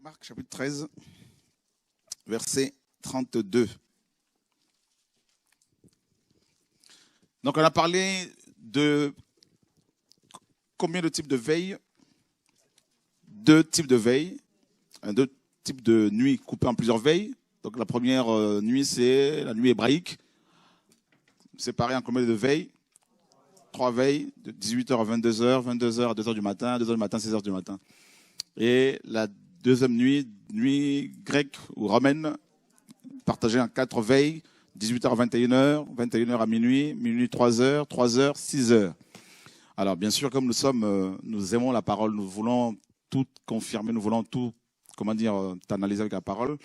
Marc chapitre 13, verset 32. Donc on a parlé de combien de types de veille? Deux types de veille, deux types de nuits coupées en plusieurs veilles. Donc la première nuit, c'est la nuit hébraïque, séparée en combien de veilles? 3 veilles, de 18h à 22h, 22h à 2h du matin, 2h du matin, 6h du matin. Et la deuxième nuit, nuit grecque ou romaine, partagée en 4 veilles, 18h à 21h, 21h à minuit, minuit 3h, 3h, 6h. Alors bien sûr, comme nous aimons la parole, nous voulons tout confirmer, nous voulons tout, analyser avec la parole,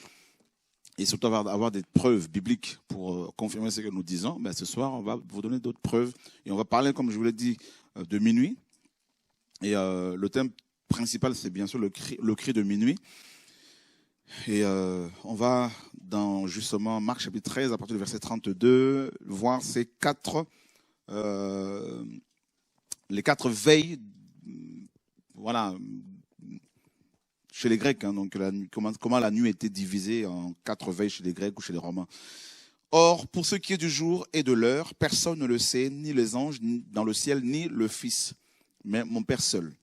et surtout avoir des preuves bibliques pour confirmer ce que nous disons. Ben, ce soir, on va vous donner d'autres preuves, et on va parler, comme je vous l'ai dit, de minuit. Et le thème principal, c'est bien sûr le cri de minuit. Et on va dans justement Marc chapitre 13, à partir du verset 32, voir les 4 veilles, voilà, chez les Grecs. Donc comment la nuit était divisée en 4 veilles chez les Grecs ou chez les Romains. Or, pour ce qui est du jour et de l'heure, personne ne le sait, ni les anges ni dans le ciel, ni le Fils, mais mon Père seul.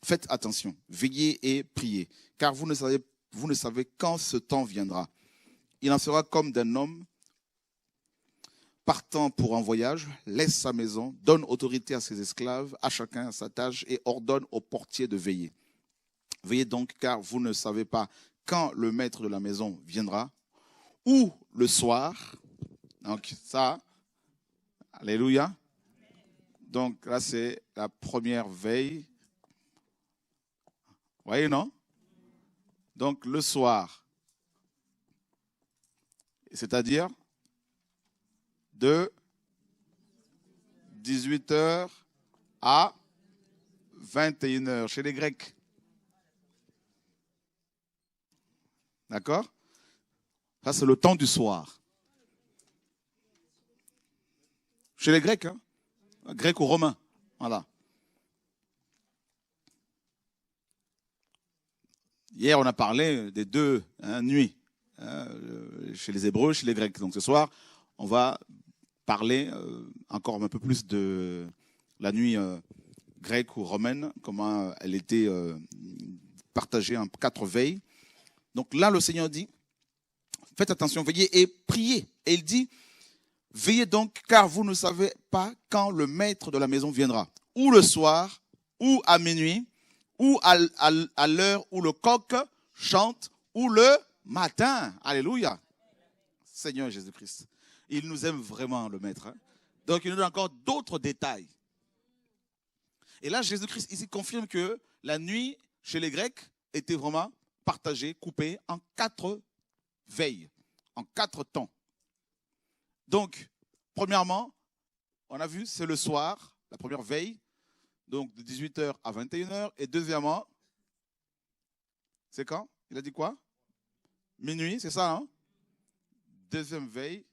Faites attention, veillez et priez, car vous ne savez quand ce temps viendra. Il en sera comme d'un homme partant pour un voyage, laisse sa maison, donne autorité à ses esclaves, à chacun à sa tâche, et ordonne aux portiers de veiller. Veillez donc, car vous ne savez pas quand le maître de la maison viendra, ou le soir. Donc ça, alléluia. Donc là, c'est la première veille. Vous voyez, non? Donc le soir, c'est-à-dire de 18h à 21h chez les Grecs. D'accord? Ça, c'est le temps du soir. Chez les Grecs, hein? Grecs ou Romains. Voilà. Hier, on a parlé des 2 nuits, chez les Hébreux, chez les Grecs. Donc ce soir, on va parler encore un peu plus de la nuit grecque ou romaine, comment elle était partagée en 4 veilles. Donc là, le Seigneur dit, faites attention, veillez et priez. Et il dit, veillez donc, car vous ne savez pas quand le maître de la maison viendra, ou le soir, ou à minuit, ou à l'heure où le coq chante, ou le matin. Alléluia. Seigneur Jésus-Christ. Il nous aime vraiment, le maître. Hein? Donc, il nous donne encore d'autres détails. Et là, Jésus-Christ ici confirme que la nuit, chez les Grecs, était vraiment partagée, coupée en 4 veilles, en 4 temps. Donc, premièrement, on a vu, c'est le soir, la première veille, donc de 18h à 21h. Et deuxièmement, c'est quand? Il a dit quoi? Minuit, c'est ça, hein? Deuxième veille,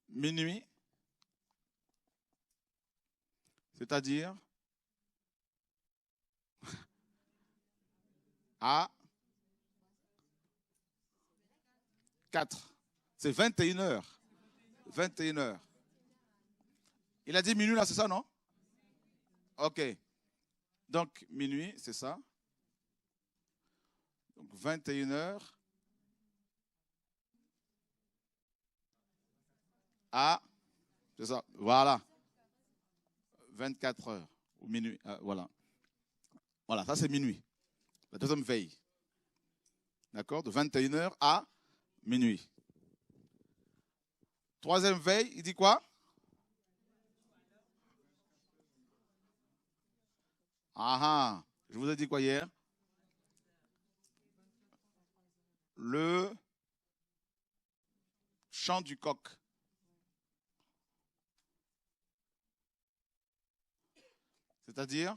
minuit, c'est-à-dire à 4. C'est 21h. 21h. Il a dit minuit là, c'est ça, non? Ok. Donc, minuit, c'est ça. Donc, 21h à, c'est ça, voilà. 24 heures, ou minuit, voilà. Voilà, ça c'est minuit. La deuxième veille. D'accord? De 21h à minuit. Troisième veille, il dit quoi? Ah, je vous ai dit quoi hier? Le chant du coq. C'est-à-dire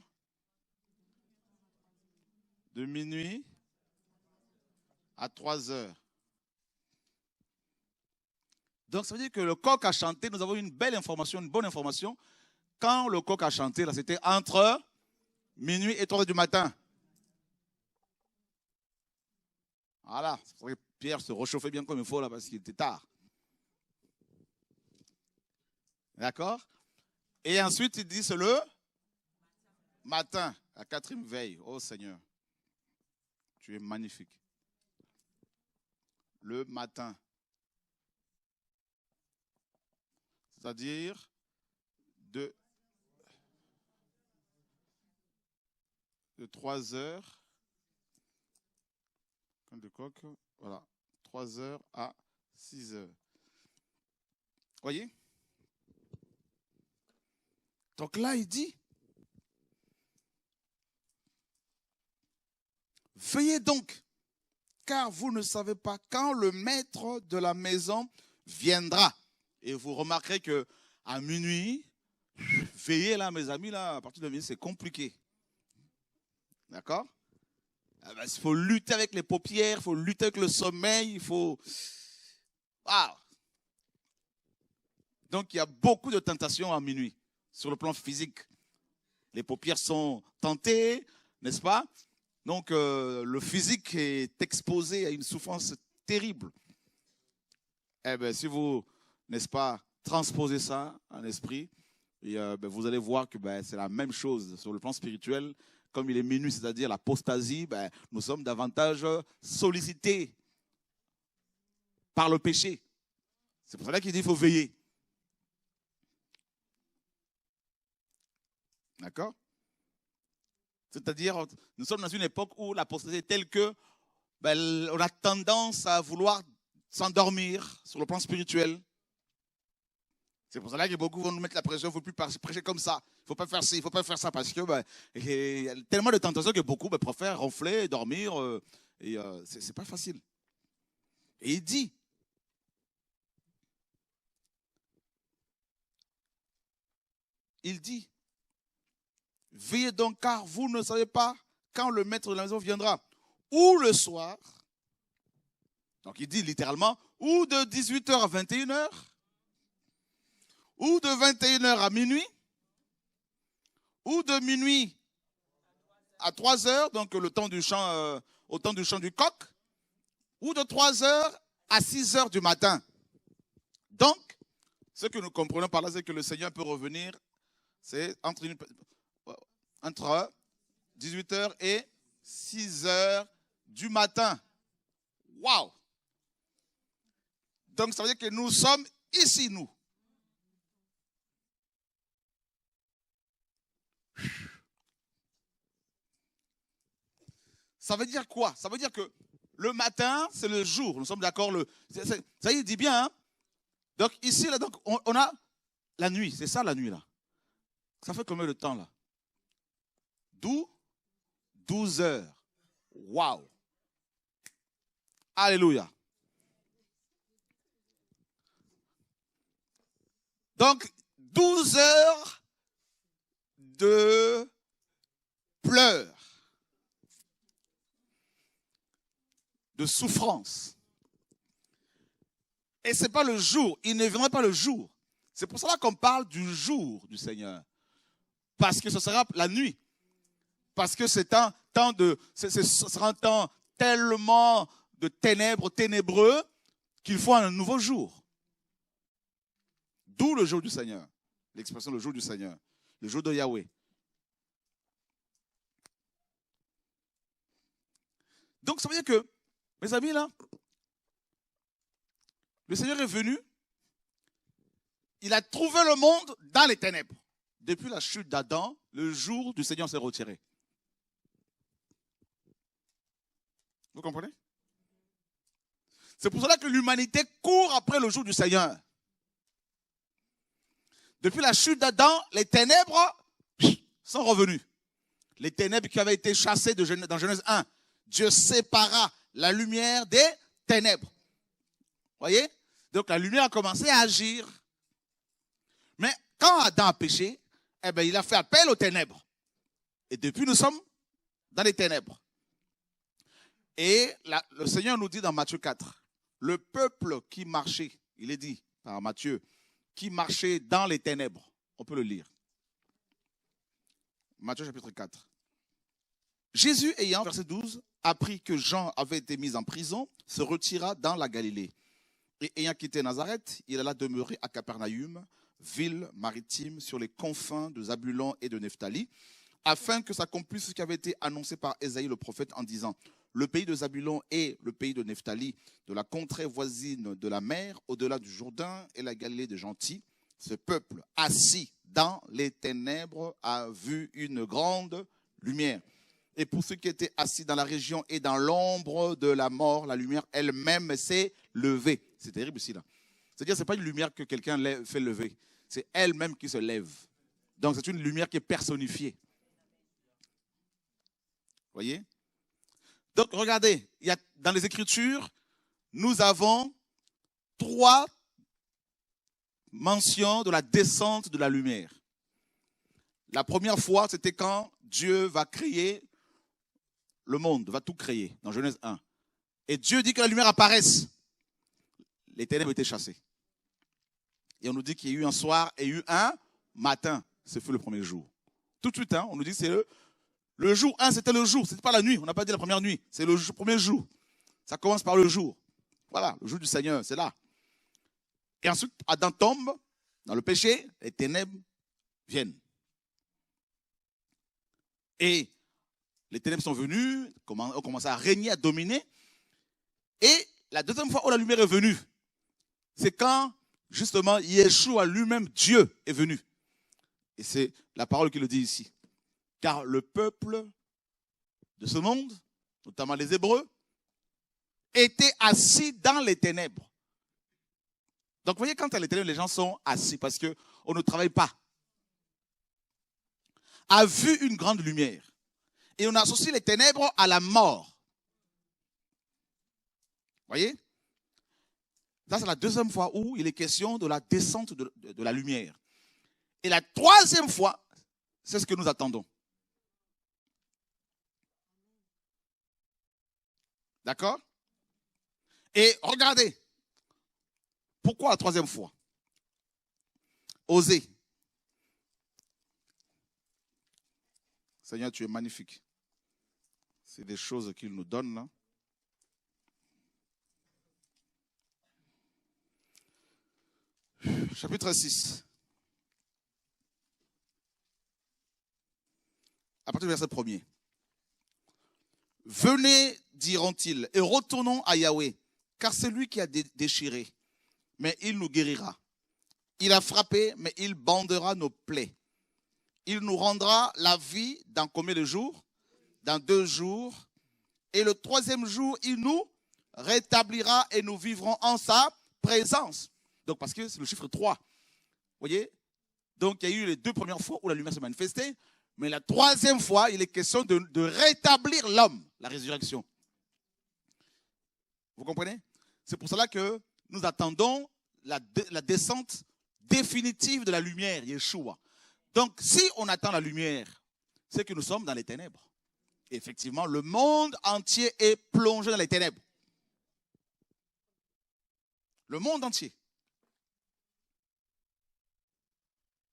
de minuit à 3 heures. Donc ça veut dire que le coq a chanté, nous avons une belle information, une bonne information. Quand le coq a chanté, là, c'était entre minuit et 3 heures du matin. Voilà, c'est vrai que Pierre se réchauffait bien comme il faut là parce qu'il était tard. D'accord? Et ensuite, il dit c'est le matin, la 4e veille. Oh Seigneur, tu es magnifique. Le matin. C'est-à-dire de 3 heures. Quand de coq, voilà. 3 heures à 6 heures. Voyez? Donc là, il dit, veillez donc, car vous ne savez pas quand le maître de la maison viendra. Et vous remarquerez que à minuit, veiller là, mes amis, là, à partir de minuit, c'est compliqué. D'accord? Il faut lutter avec les paupières, il faut lutter avec le sommeil, il faut... Wow. Donc, il y a beaucoup de tentations à minuit, sur le plan physique. Les paupières sont tentées, n'est-ce pas? Donc, le physique est exposé à une souffrance terrible. Eh bien, si vous, n'est-ce pas, transposez ça en esprit, et, vous allez voir que c'est la même chose sur le plan spirituel. Comme il est minuit, c'est-à-dire l'apostasie, nous sommes davantage sollicités par le péché. C'est pour cela qu'il dit qu'il faut veiller. D'accord? C'est-à-dire, nous sommes dans une époque où l'apostasie est telle que on a tendance à vouloir s'endormir sur le plan spirituel. C'est pour cela que beaucoup vont nous mettre la pression, il ne faut plus prêcher comme ça, il ne faut pas faire ci, il ne faut pas faire ça, parce que il y a tellement de tentations que beaucoup préfèrent ronfler, dormir, et c'est pas facile. Et il dit, veillez donc car vous ne savez pas quand le maître de la maison viendra, ou le soir, donc il dit littéralement, ou de 18h à 21h, ou de 21h à minuit, ou de minuit à 3h, donc le temps du chant, au temps du chant du coq, ou de 3h à 6h du matin. Donc, ce que nous comprenons par là, c'est que le Seigneur peut revenir, c'est entre 18h et 6h du matin. Waouh! Donc, ça veut dire que nous sommes ici, nous. Ça veut dire quoi? Ça veut dire que le matin, c'est le jour. Nous sommes d'accord. Ça y est, il dit bien. Hein? Donc ici, là, donc, on a la nuit. C'est ça la nuit, là. Ça fait combien de temps, là? 12 heures. Waouh! Alléluia. Donc, 12 heures de pleurs, de souffrance. Et ce n'est pas le jour, il ne viendra pas le jour. C'est pour cela qu'on parle du jour du Seigneur. Parce que ce sera la nuit. Parce que c'est un temps ce sera un temps tellement de ténèbres, ténébreux, qu'il faut un nouveau jour. D'où le jour du Seigneur. L'expression le jour du Seigneur. Le jour de Yahweh. Donc ça veut dire que, mes amis, là, le Seigneur est venu, il a trouvé le monde dans les ténèbres. Depuis la chute d'Adam, le jour du Seigneur s'est retiré. Vous comprenez? C'est pour cela que l'humanité court après le jour du Seigneur. Depuis la chute d'Adam, les ténèbres sont revenues. Les ténèbres qui avaient été chassées dans Genèse 1. Dieu sépara la lumière des ténèbres. Voyez? Donc la lumière a commencé à agir. Mais quand Adam a péché, il a fait appel aux ténèbres. Et depuis, nous sommes dans les ténèbres. Et le Seigneur nous dit dans Matthieu 4, le peuple qui marchait, il est dit, par Matthieu, qui marchait dans les ténèbres. On peut le lire. Matthieu chapitre 4. Jésus ayant, verset 12, appris que Jean avait été mis en prison, se retira dans la Galilée. Et ayant quitté Nazareth, il alla demeurer à Capernaum, ville maritime sur les confins de Zabulon et de Nephtali, afin que s'accomplisse ce qui avait été annoncé par Ésaïe le prophète en disant: le pays de Zabulon et le pays de Nephtali, de la contrée voisine de la mer, au-delà du Jourdain et la Galilée des gentils, ce peuple assis dans les ténèbres a vu une grande lumière. Et pour ceux qui étaient assis dans la région et dans l'ombre de la mort, la lumière elle-même s'est levée. C'est terrible ici, là. C'est-à-dire, ce n'est pas une lumière que quelqu'un fait lever. C'est elle-même qui se lève. Donc, c'est une lumière qui est personnifiée. Voyez? Donc, regardez, dans les Écritures, nous avons 3 mentions de la descente de la lumière. La première fois, c'était quand Dieu va créer le monde, va tout créer, dans Genèse 1. Et Dieu dit que la lumière apparaisse. Les ténèbres étaient chassées. Et on nous dit qu'il y a eu un soir et eu un matin. Ce fut le premier jour. Tout de suite, on nous dit que c'est le jour 1, c'était le jour. Ce n'était pas la nuit. On n'a pas dit la première nuit. C'est le premier jour. Ça commence par le jour. Voilà, le jour du Seigneur, c'est là. Et ensuite, Adam tombe dans le péché, les ténèbres viennent. Et les ténèbres sont venues, ont commencé à régner, à dominer. Et la deuxième fois où la lumière est venue, c'est quand, justement, Yeshua lui-même, Dieu, est venu. Et c'est la parole qui le dit ici. Car le peuple de ce monde, notamment les Hébreux, était assis dans les ténèbres. Donc, vous voyez, quand il y a les ténèbres, les gens sont assis parce qu'on ne travaille pas. A vu une grande lumière. Et on associe les ténèbres à la mort. Voyez? Ça, c'est la deuxième fois où il est question de la descente de la lumière. Et la troisième fois, c'est ce que nous attendons. D'accord? Et regardez. Pourquoi la troisième fois? Osée. Seigneur, tu es magnifique. C'est des choses qu'il nous donne là. Chapitre 6. À partir du verset 1er. Venez, diront-ils, et retournons à Yahweh, car c'est lui qui a déchiré, mais il nous guérira. Il a frappé, mais il bandera nos plaies. Il nous rendra la vie dans combien de jours? Dans 2 jours. Et le 3e jour, il nous rétablira et nous vivrons en sa présence. Donc, parce que c'est le chiffre 3. Vous voyez? Donc, il y a eu les 2 premières fois où la lumière s'est manifestée. Mais la 3e fois, il est question de rétablir l'homme, la résurrection. Vous comprenez? C'est pour cela que nous attendons la descente définitive de la lumière, Yeshua. Donc, si on attend la lumière, c'est que nous sommes dans les ténèbres. Et effectivement, le monde entier est plongé dans les ténèbres. Le monde entier.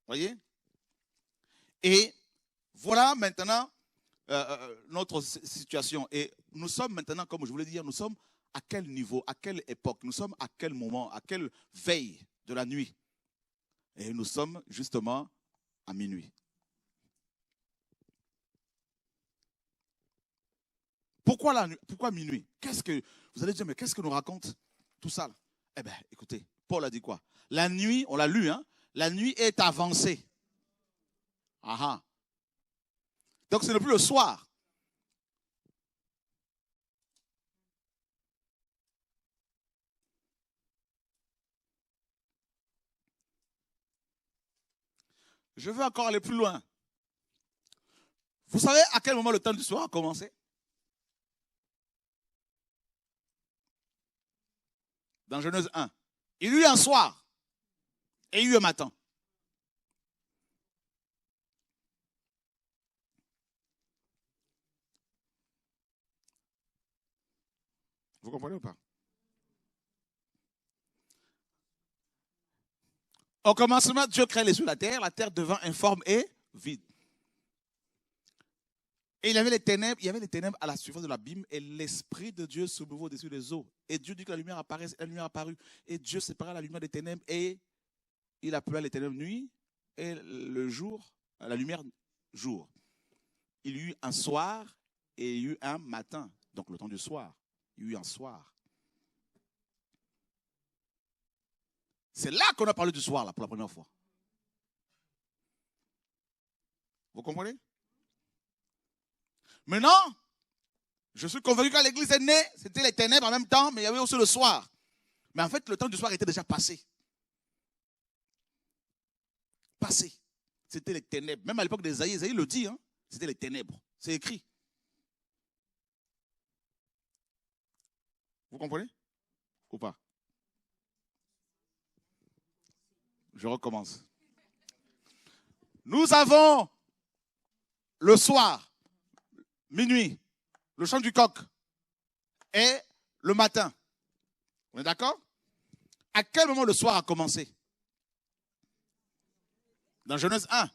Voyez? Et voilà maintenant notre situation. Et nous sommes maintenant, comme je voulais dire, nous sommes à quel niveau, à quelle époque, nous sommes à quel moment, à quelle veille de la nuit. Et nous sommes justement à minuit. Pourquoi la nuit? Pourquoi minuit? Vous allez dire, mais qu'est-ce que nous raconte tout ça là? Eh bien, écoutez, Paul a dit quoi? La nuit, on l'a lu, la nuit est avancée. Ah. Donc ce n'est plus le soir. Je veux encore aller plus loin. Vous savez à quel moment le temps du soir a commencé? Dans Genèse 1. Il y eut un soir et il y eut un matin. Vous comprenez ou pas? Au commencement, Dieu crée les cieux et la terre devint informe et vide. Et il y avait les ténèbres à la surface de l'abîme, et l'Esprit de Dieu se mouvait au-dessus des eaux. Et Dieu dit que la lumière apparaisse, et la lumière apparut. Et Dieu sépara la lumière des ténèbres, et il appela les ténèbres nuit, et le jour, la lumière jour. Il y eut un soir, et il y eut un matin. Donc le temps du soir. Il y eut un soir. C'est là qu'on a parlé du soir, là, pour la première fois. Vous comprenez? Maintenant, je suis convaincu que quand l'église est née, c'était les ténèbres en même temps, mais il y avait aussi le soir. Mais en fait, le temps du soir était déjà passé. Passé. C'était les ténèbres. Même à l'époque d'Ésaïe, Ésaïe le dit, hein, c'était les ténèbres. C'est écrit. Vous comprenez? Ou pas? Je recommence. Nous avons le soir, minuit, le chant du coq et le matin. On est d'accord? À quel moment le soir a commencé? Dans Genèse 1.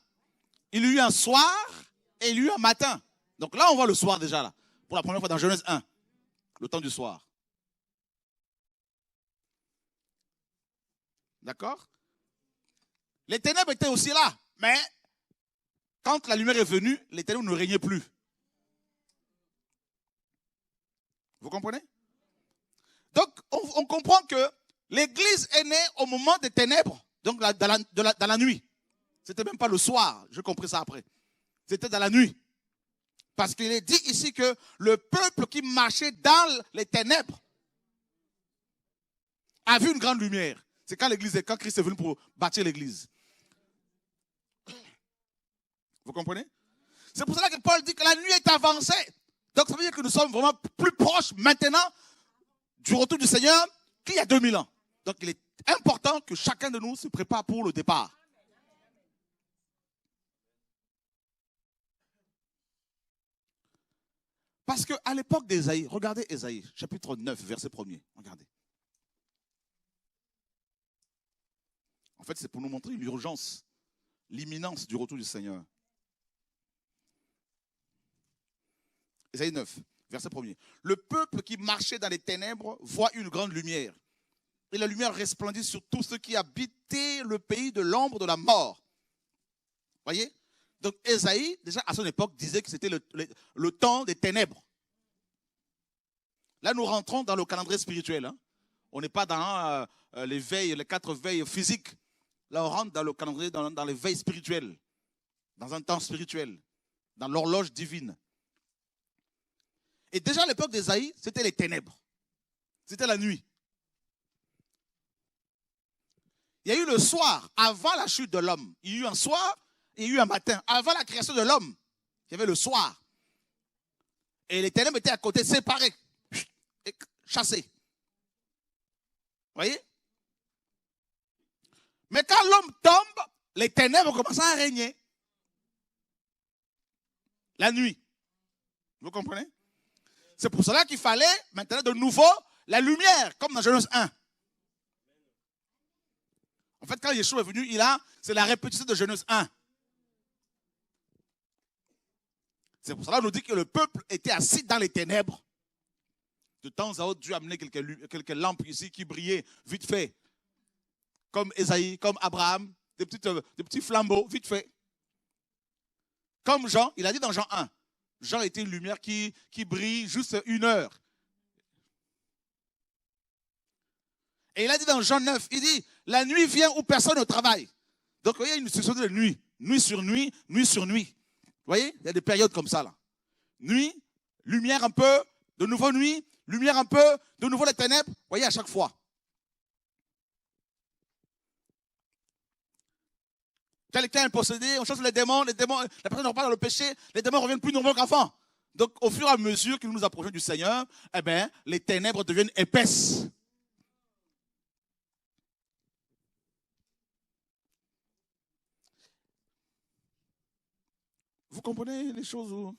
Il y a eu un soir et il y a eu un matin. Donc là, on voit le soir déjà, là. Pour la première fois dans Genèse 1. Le temps du soir. D'accord? Les ténèbres étaient aussi là. Mais quand la lumière est venue, les ténèbres ne régnaient plus. Vous comprenez? Donc, on comprend que l'église est née au moment des ténèbres, donc dans la nuit. C'était même pas le soir, j'ai compris ça après. C'était dans la nuit. Parce qu'il est dit ici que le peuple qui marchait dans les ténèbres a vu une grande lumière. C'est quand Christ est venu pour bâtir l'église. Vous comprenez? C'est pour cela que Paul dit que la nuit est avancée. Donc ça veut dire que nous sommes vraiment plus proches maintenant du retour du Seigneur qu'il y a 2000 ans. Donc il est important que chacun de nous se prépare pour le départ. Parce qu'à l'époque d'Ésaïe, regardez Ésaïe, chapitre 9, verset 1er. Regardez. En fait, c'est pour nous montrer l'urgence, l'imminence du retour du Seigneur. Ésaïe 9, verset 1er. Le peuple qui marchait dans les ténèbres voit une grande lumière. Et la lumière resplendit sur tous ceux qui habitaient le pays de l'ombre de la mort. Voyez? Donc Ésaïe, déjà à son époque, disait que c'était le temps des ténèbres. Là, nous rentrons dans le calendrier spirituel. Hein. On n'est pas dans les veilles, les 4 veilles physiques. Là, on rentre dans le calendrier, dans les veilles spirituelles, dans un temps spirituel, dans l'horloge divine. Et déjà à l'époque d'Ésaïe, c'était les ténèbres. C'était la nuit. Il y a eu le soir, avant la chute de l'homme. Il y a eu un soir et il y a eu un matin. Avant la création de l'homme, il y avait le soir. Et les ténèbres étaient à côté, séparés, chassés. Vous voyez? Mais quand l'homme tombe, les ténèbres commencent à régner. La nuit. Vous comprenez? C'est pour cela qu'il fallait maintenant de nouveau la lumière, comme dans Genèse 1. En fait, quand Yeshua est venu, c'est la répétition de Genèse 1. C'est pour cela qu'on nous dit que le peuple était assis dans les ténèbres. De temps à autre, Dieu a amené quelques lampes ici qui brillaient vite fait. Comme Ésaïe, comme Abraham, des petits flambeaux, vite fait. Comme Jean, il a dit dans Jean 1, Jean était une lumière qui brille juste 1 heure. Et il a dit dans Jean 9, il dit, la nuit vient où personne ne travaille. Donc, vous voyez, il y a une succession de nuit. Nuit sur nuit, nuit sur nuit. Vous voyez, il y a des périodes comme ça, là. Nuit, lumière un peu, de nouveau nuit, lumière un peu, de nouveau les ténèbres. Vous voyez, à chaque fois. Quelqu'un est possédé, on chasse les démons, la personne ne repart dans le péché, les démons reviennent plus nombreux qu'avant. Donc, au fur et à mesure que nous nous approchons du Seigneur, eh bien, les ténèbres deviennent épaisses. Vous comprenez les choses où?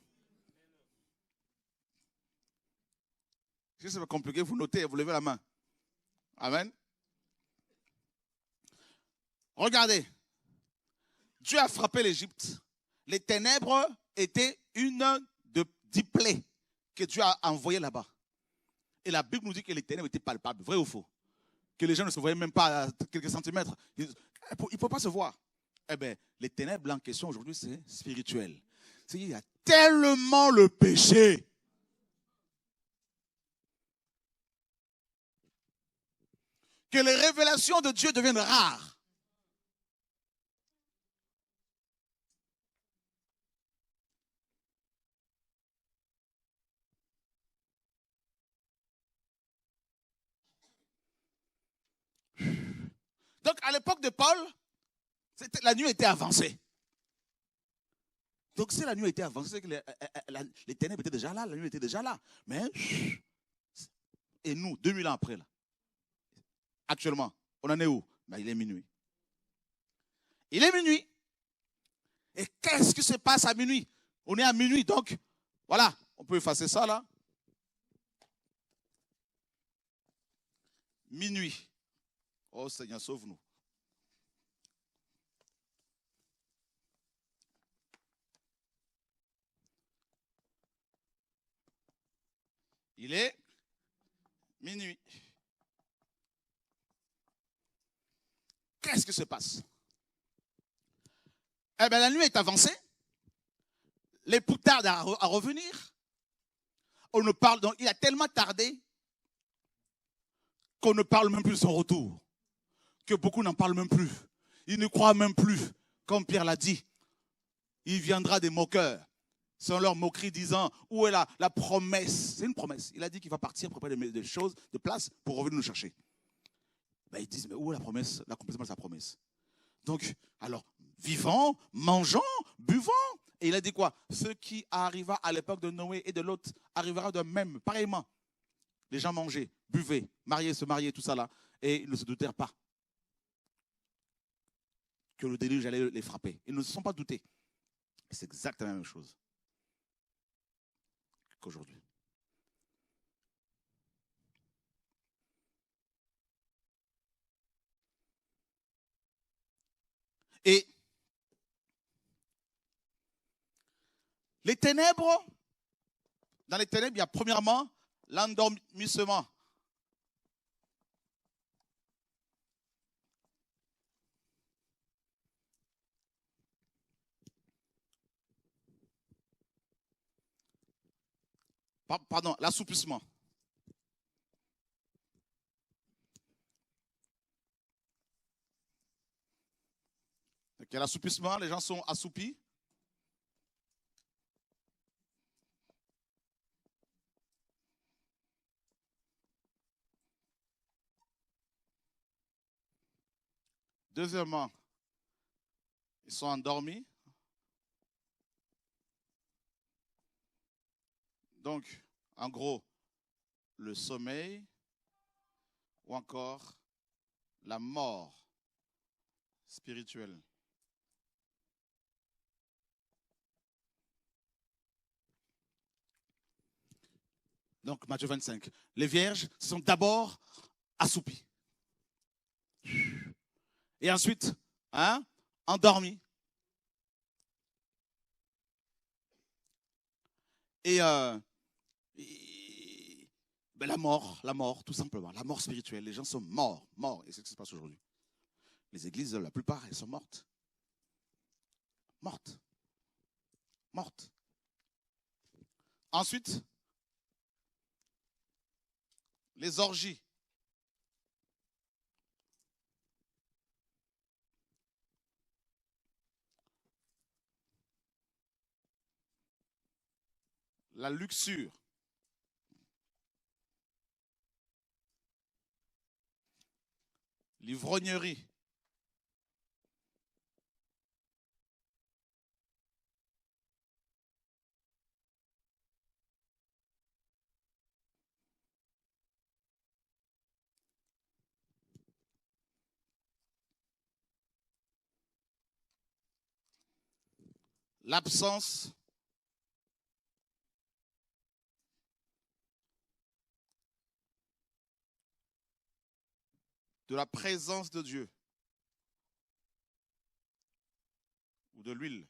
Si c'est compliqué, vous notez, vous levez la main. Amen. Regardez, Dieu a frappé l'Égypte. Les ténèbres étaient une de 10 plaies que Dieu a envoyées là-bas. Et la Bible nous dit que les ténèbres étaient palpables, vrai ou faux? Que les gens ne se voyaient même pas à quelques centimètres. Il ne faut pas se voir. Eh bien, les ténèbres en question aujourd'hui, c'est spirituel. Il y a tellement le péché que les révélations de Dieu deviennent rares. Donc, à l'époque de Paul, la nuit était avancée. Donc, si la nuit était avancée, c'est que les ténèbres étaient déjà là, la nuit était déjà là. Mais, et nous, 2000 ans après, là, actuellement, on en est où? Ben, il est minuit. Il est minuit. Et qu'est-ce qui se passe à minuit? On est à minuit, donc, voilà, on peut effacer ça là. Minuit. Oh Seigneur, sauve-nous. Il est minuit. Qu'est-ce qui se passe? Eh bien, la nuit est avancée. L'époux tarde à revenir. On ne parle donc, il a tellement tardé qu'on ne parle même plus de son retour. Que beaucoup n'en parlent même plus. Ils ne croient même plus. Comme Pierre l'a dit, il viendra des moqueurs. Sans leur moquerie disant, où est la promesse? C'est une promesse. Il a dit qu'il va partir, préparer des choses, des places pour revenir nous chercher. Ben, ils disent, mais où est la promesse? L'accomplissement de sa promesse. Donc, alors, vivant, mangeant, buvant. Et il a dit quoi? Ce qui arriva à l'époque de Noé et de Lot arrivera de même, pareillement. Les gens mangeaient, buvaient, mariaient, se mariaient, tout ça là. Et ils ne se doutèrent pas que le déluge allait les frapper. Ils ne se sont pas doutés. C'est exactement la même chose qu'aujourd'hui. Et les ténèbres, dans les ténèbres, il y a premièrement l'endormissement. Pardon, l'assoupissement. Il y a l'assoupissement, les gens sont assoupis. Deuxièmement, ils sont endormis. Donc, en gros, le sommeil ou encore la mort spirituelle. Donc, Matthieu 25. Les vierges sont d'abord assoupies. Et ensuite, endormies. Et ben la mort, tout simplement. La mort spirituelle. Les gens sont morts. Et c'est ce qui se passe aujourd'hui. Les églises, la plupart, elles sont mortes. Mortes. Ensuite, les orgies. La luxure. L'ivrognerie. L'absence de la présence de Dieu. ou de l'huile.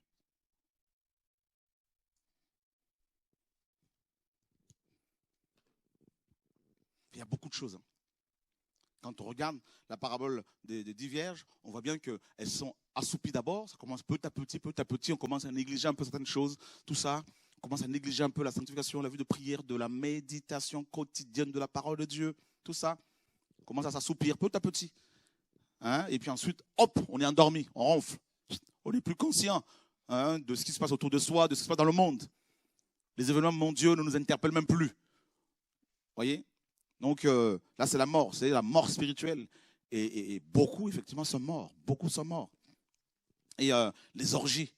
Il y a beaucoup de choses. Quand on regarde la parabole des 10 vierges, on voit bien qu'elles sont assoupies d'abord. Ça commence petit à petit, on commence à négliger un peu certaines choses, tout ça. On commence à négliger un peu la sanctification, la vie de prière, de la méditation quotidienne de la parole de Dieu, tout ça. On commence à s'assoupir petit à petit. Hein? Et puis ensuite, hop, on est endormi, on ronfle. On n'est plus conscient de ce qui se passe autour de soi, de ce qui se passe dans le monde. Les événements mondiaux ne nous interpellent même plus. Vous voyez? Donc là, c'est la mort spirituelle. Et beaucoup, effectivement, sont morts. Beaucoup sont morts. Et les orgies,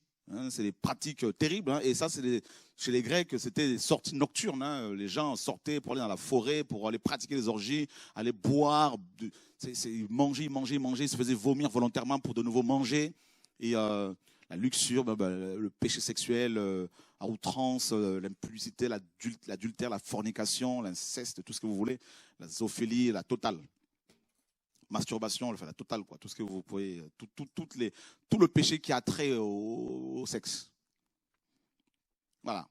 c'est des pratiques terribles. Et ça, chez les Grecs, c'était des sorties nocturnes. Les gens sortaient pour aller dans la forêt, pour aller pratiquer les orgies, aller boire, manger, ils se faisaient vomir volontairement pour de nouveau manger. Et la luxure, le péché sexuel à outrance, l'impudicité, l'adultère, la fornication, l'inceste, tout ce que vous voulez, la zoophilie, la totale. Masturbation, la totale, quoi. Tout ce que vous pouvez, tout le péché qui a trait au sexe. Voilà.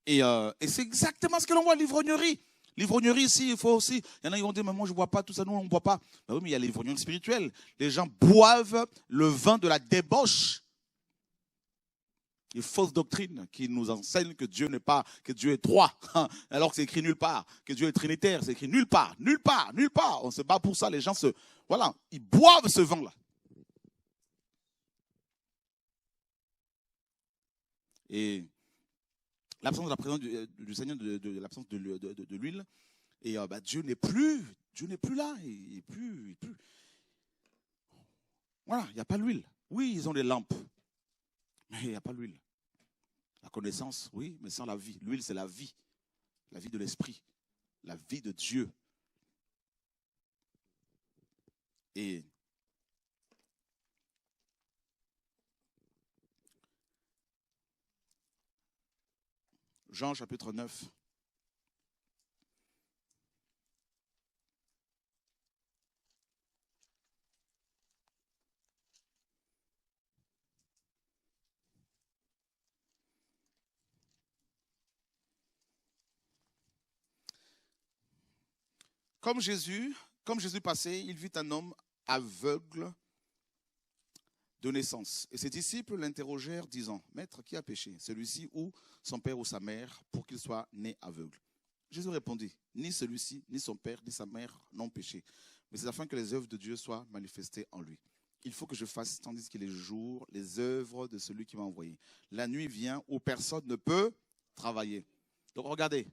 Et c'est exactement ce que l'on voit, l'ivrognerie. L'ivrognerie ici, il faut aussi. Il y en a qui vont dire, mais moi je ne bois pas tout ça, nous on ne boit pas. Ben oui, mais il y a l'ivrognerie spirituelle. Les gens boivent le vin de la débauche. Les fausses doctrines qui nous enseignent que Dieu n'est pas, que Dieu est trois, alors que c'est écrit nulle part, que Dieu est trinitaire, c'est écrit nulle part. On se bat pour ça, les gens voilà, ils boivent ce vin-là. Et l'absence de la présence du Seigneur, l'absence de l'huile, et Dieu n'est plus là, il n'est plus. Voilà, il n'y a pas l'huile. Oui, ils ont des lampes. Mais il n'y a pas l'huile. La connaissance, oui, mais sans la vie. L'huile, c'est la vie de l'esprit, la vie de Dieu. Et Jean chapitre 9. Comme Jésus passait, il vit un homme aveugle de naissance. Et ses disciples l'interrogèrent, disant, « Maître, qui a péché, celui-ci ou son père ou sa mère, pour qu'il soit né aveugle ?» Jésus répondit, « Ni celui-ci, ni son père, ni sa mère n'ont péché, mais c'est afin que les œuvres de Dieu soient manifestées en lui. Il faut que je fasse, tandis qu'il est jour, les œuvres de celui qui m'a envoyé. La nuit vient où personne ne peut travailler. » Donc regardez,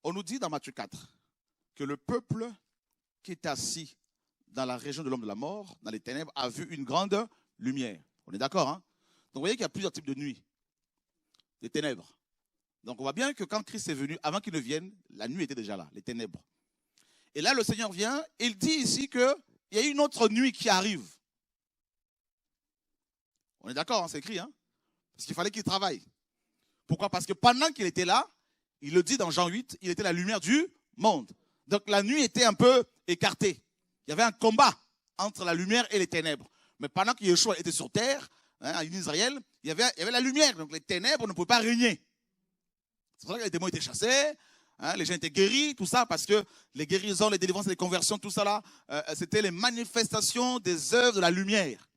on nous dit dans Matthieu 4, que le peuple qui est assis dans la région de l'homme de la mort, dans les ténèbres, a vu une grande lumière. On est d'accord, hein? Donc vous voyez qu'il y a plusieurs types de nuits, des ténèbres. Donc on voit bien que quand Christ est venu, avant qu'il ne vienne, la nuit était déjà là, les ténèbres. Et là, le Seigneur vient, il dit ici qu'il y a une autre nuit qui arrive. On est d'accord, hein, c'est écrit, hein? Parce qu'il fallait qu'il travaille. Pourquoi? Parce que pendant qu'il était là, il le dit dans Jean 8, il était la lumière du monde. Donc la nuit était un peu écartée. Il y avait un combat entre la lumière et les ténèbres. Mais pendant que Yeshua était sur terre, en Israël, il y avait la lumière. Donc les ténèbres ne pouvaient pas régner. C'est pour ça que les démons étaient chassés, les gens étaient guéris, tout ça, parce que les guérisons, les délivrances, les conversions, tout ça là, c'était les manifestations des œuvres de la lumière.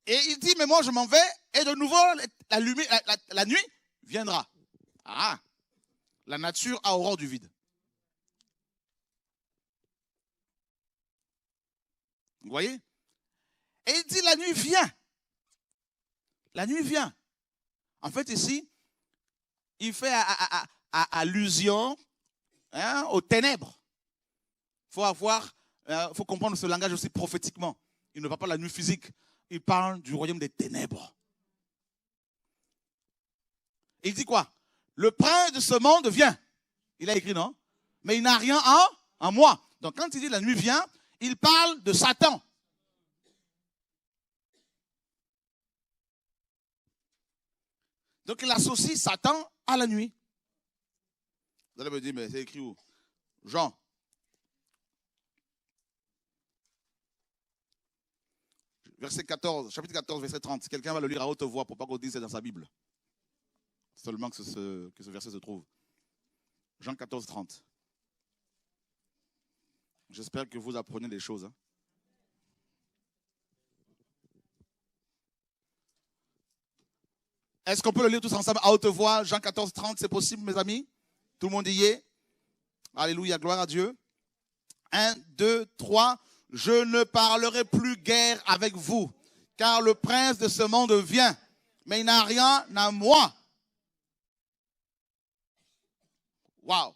Et il dit, mais moi je m'en vais, et de nouveau, la nuit viendra. Ah, la nature a horreur du vide. Vous voyez? Et il dit, la nuit vient. La nuit vient. En fait, ici, il fait allusion aux ténèbres. Il faut comprendre ce langage aussi prophétiquement. Il ne parle pas de la nuit physique. Il parle du royaume des ténèbres. Il dit quoi? Le prince de ce monde vient. Il a écrit, non? Mais il n'a rien en moi. Donc quand il dit la nuit vient, il parle de Satan. Donc il associe Satan à la nuit. Vous allez me dire, mais c'est écrit où? Jean. verset 14, chapitre 14, verset 30. Quelqu'un va le lire à haute voix pour pas qu'on dise c'est dans sa Bible. Seulement que ce verset se trouve. Jean 14, 30. J'espère que vous apprenez des choses. Hein. Est-ce qu'on peut le lire tous ensemble à haute voix? Jean 14, 30, c'est possible, mes amis? Tout le monde y est? Alléluia, gloire à Dieu. 1, 2, 3. Je ne parlerai plus guère avec vous, car le prince de ce monde vient, mais il n'a rien à moi. Waouh!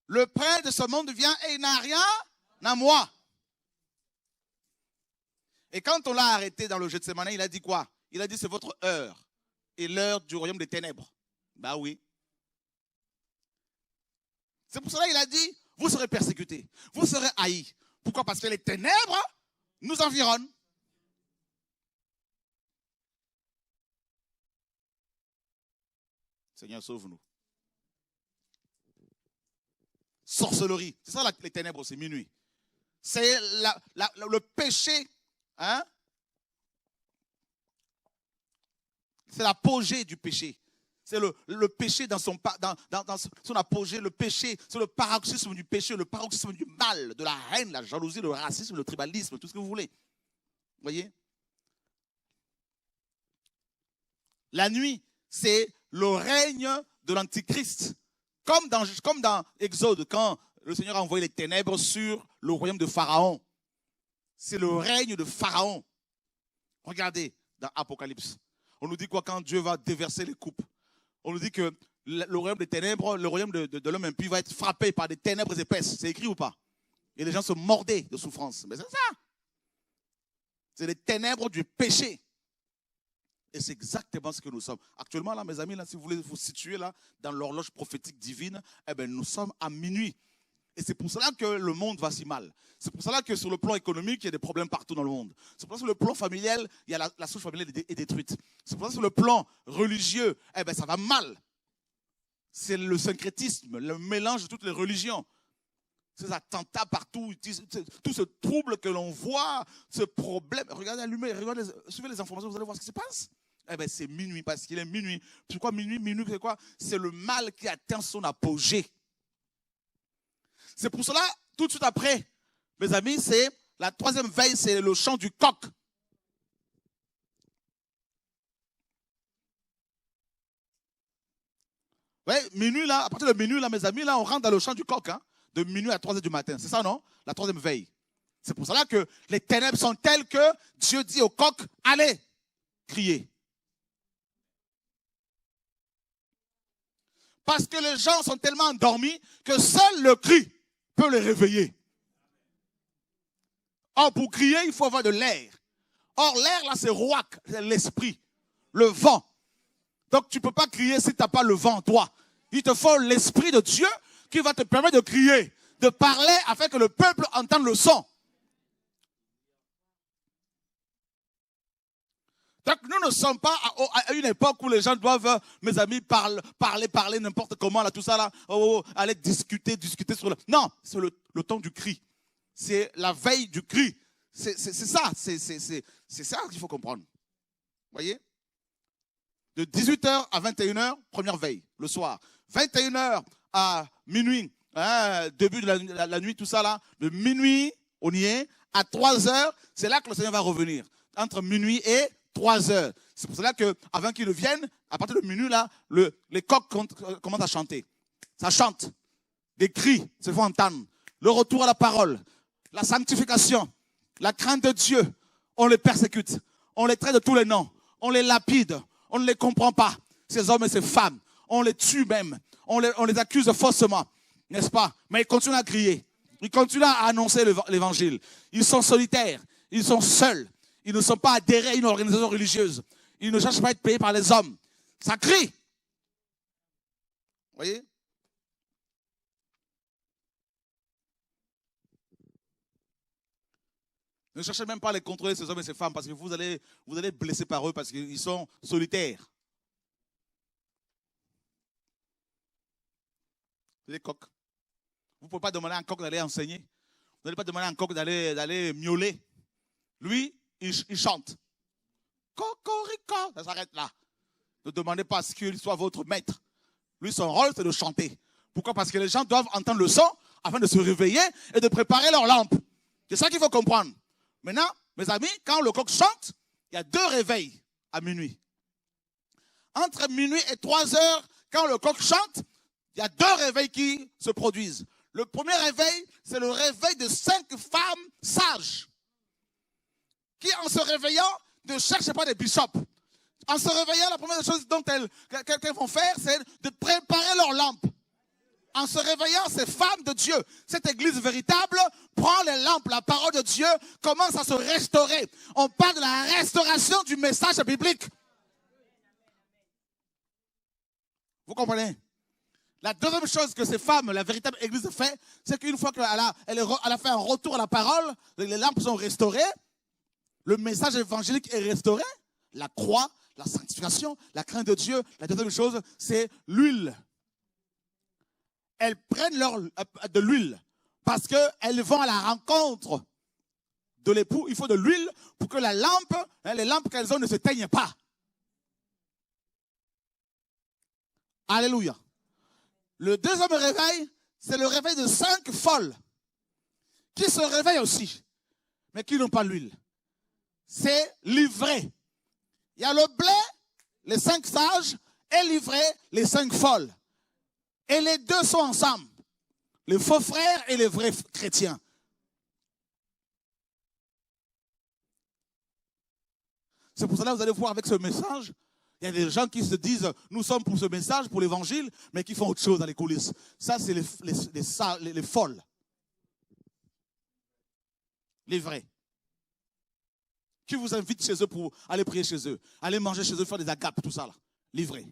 Le prince de ce monde vient et il n'a rien à moi. Et quand on l'a arrêté dans le Gethsémane, il a dit quoi? Il a dit c'est votre heure et l'heure du royaume des ténèbres. Bah oui. C'est pour cela qu'il a dit, vous serez persécutés, vous serez haïs. Pourquoi? Parce que les ténèbres nous environnent. Seigneur, sauve-nous. Sorcellerie, c'est ça les ténèbres, c'est minuit. C'est le péché, hein? C'est l'apogée du péché. C'est le péché dans son apogée, le péché, c'est le paroxysme du péché, le paroxysme du mal, de la haine, la jalousie, le racisme, le tribalisme, tout ce que vous voulez. Vous voyez? La nuit, c'est le règne de l'Antichrist. Comme dans Exode, quand le Seigneur a envoyé les ténèbres sur le royaume de Pharaon. C'est le règne de Pharaon. Regardez dans Apocalypse. On nous dit quoi quand Dieu va déverser les coupes? On nous dit que le royaume des ténèbres, le royaume de l'homme impie va être frappé par des ténèbres épaisses. C'est écrit ou pas? Et les gens se mordaient de souffrance. Mais c'est ça. C'est les ténèbres du péché. Et c'est exactement ce que nous sommes. Actuellement, là, mes amis, là, si vous voulez vous situer là, dans l'horloge prophétique divine, eh bien, nous sommes à minuit. Et c'est pour cela que le monde va si mal. C'est pour cela que sur le plan économique, il y a des problèmes partout dans le monde. C'est pour ça que sur le plan familial, il y a la souche familiale est détruite. C'est pour ça que sur le plan religieux, eh bien, ça va mal. C'est le syncrétisme, le mélange de toutes les religions. Ces attentats partout, tout ce trouble que l'on voit, ce problème. Regardez, suivez les informations, vous allez voir ce qui se passe. Eh bien, c'est minuit, parce qu'il est minuit. Pourquoi minuit? Minuit, c'est quoi? C'est le mal qui atteint son apogée. C'est pour cela, tout de suite après, mes amis, c'est la troisième veille, c'est le chant du coq. Oui, minuit, là, à partir de minuit, là, mes amis, là, on rentre dans le chant du coq, hein, de minuit à 3 heures du matin. C'est ça, non? La troisième veille. C'est pour cela que les ténèbres sont telles que Dieu dit au coq, allez, criez. Parce que les gens sont tellement endormis que seul le cri peut les réveiller. Or, pour crier, il faut avoir de l'air. Or, l'air, là, c'est roac, c'est l'esprit, le vent. Donc, tu ne peux pas crier si tu n'as pas le vent en toi. Il te faut l'esprit de Dieu qui va te permettre de crier, de parler afin que le peuple entende le son. Donc, nous ne sommes pas à une époque où les gens doivent, mes amis, parler n'importe comment, là, tout ça, là, aller discuter sur le... Non, c'est le temps du cri. C'est la veille du cri. C'est ça, c'est ça qu'il faut comprendre. Vous voyez? De 18h à 21h, première veille, le soir. 21h à minuit, hein, début de la nuit, tout ça là. De minuit, on y est. À 3h, c'est là que le Seigneur va revenir. Entre minuit et 3h. C'est pour cela qu'avant qu'il vienne, à partir de minuit, là, les coqs commencent à chanter. Ça chante. Des cris se font entendre. Le retour à la parole. La sanctification. La crainte de Dieu. On les persécute. On les traite de tous les noms. On les lapide. On ne les comprend pas. Ces hommes et ces femmes. On les tue même. On les accuse faussement. N'est-ce pas? Mais ils continuent à crier. Ils continuent à annoncer l'évangile. Ils sont solitaires. Ils sont seuls. Ils ne sont pas adhérés à une organisation religieuse. Ils ne cherchent pas à être payés par les hommes. Ça crie. Vous voyez? Ne cherchez même pas à les contrôler, ces hommes et ces femmes, parce que vous allez être blessés par eux, parce qu'ils sont solitaires. Les coqs. Vous ne pouvez pas demander à un coq d'aller enseigner. n'allez pas demander à un coq d'aller miauler. Lui, il chante. Cocorico, ça s'arrête là. Ne demandez pas à ce qu'il soit votre maître. Lui, son rôle, c'est de chanter. Pourquoi? Parce que les gens doivent entendre le son afin de se réveiller et de préparer leur lampe. C'est ça qu'il faut comprendre. Maintenant, mes amis, quand le coq chante, il y a 2 réveils à minuit. Entre minuit et 3 heures, quand le coq chante, il y a 2 réveils qui se produisent. Le premier réveil, c'est le réveil de 5 femmes sages qui, en se réveillant, ne cherchent pas des bishops. En se réveillant, la première chose qu'elles vont faire, c'est de préparer leur lampe. En se réveillant, ces femmes de Dieu, cette église véritable, prend les lampes, la parole de Dieu commence à se restaurer. On parle de la restauration du message biblique. Vous comprenez? La deuxième chose que ces femmes, la véritable église fait, c'est qu'une fois qu'elle a fait un retour à la parole, les lampes sont restaurées, le message évangélique est restauré, la croix, la sanctification, la crainte de Dieu. La deuxième chose, c'est l'huile. Elles prennent de l'huile parce qu'elles vont à la rencontre de l'époux. Il faut de l'huile pour que les lampes qu'elles ont ne s'éteignent pas. Alléluia. Le deuxième réveil, c'est le réveil de 5 folles qui se réveillent aussi, mais qui n'ont pas l'huile. C'est livré. Il y a le blé, les 5 sages, et livré, les 5 folles. Et les 2 sont ensemble. Les faux frères et les vrais chrétiens. C'est pour cela que vous allez voir avec ce message, il y a des gens qui se disent, nous sommes pour ce message, pour l'évangile, mais qui font autre chose dans les coulisses. Ça, c'est les folles. Les vrais. Qui vous invitent chez eux pour aller prier chez eux, aller manger chez eux, faire des agapes, tout ça là. Les vrais.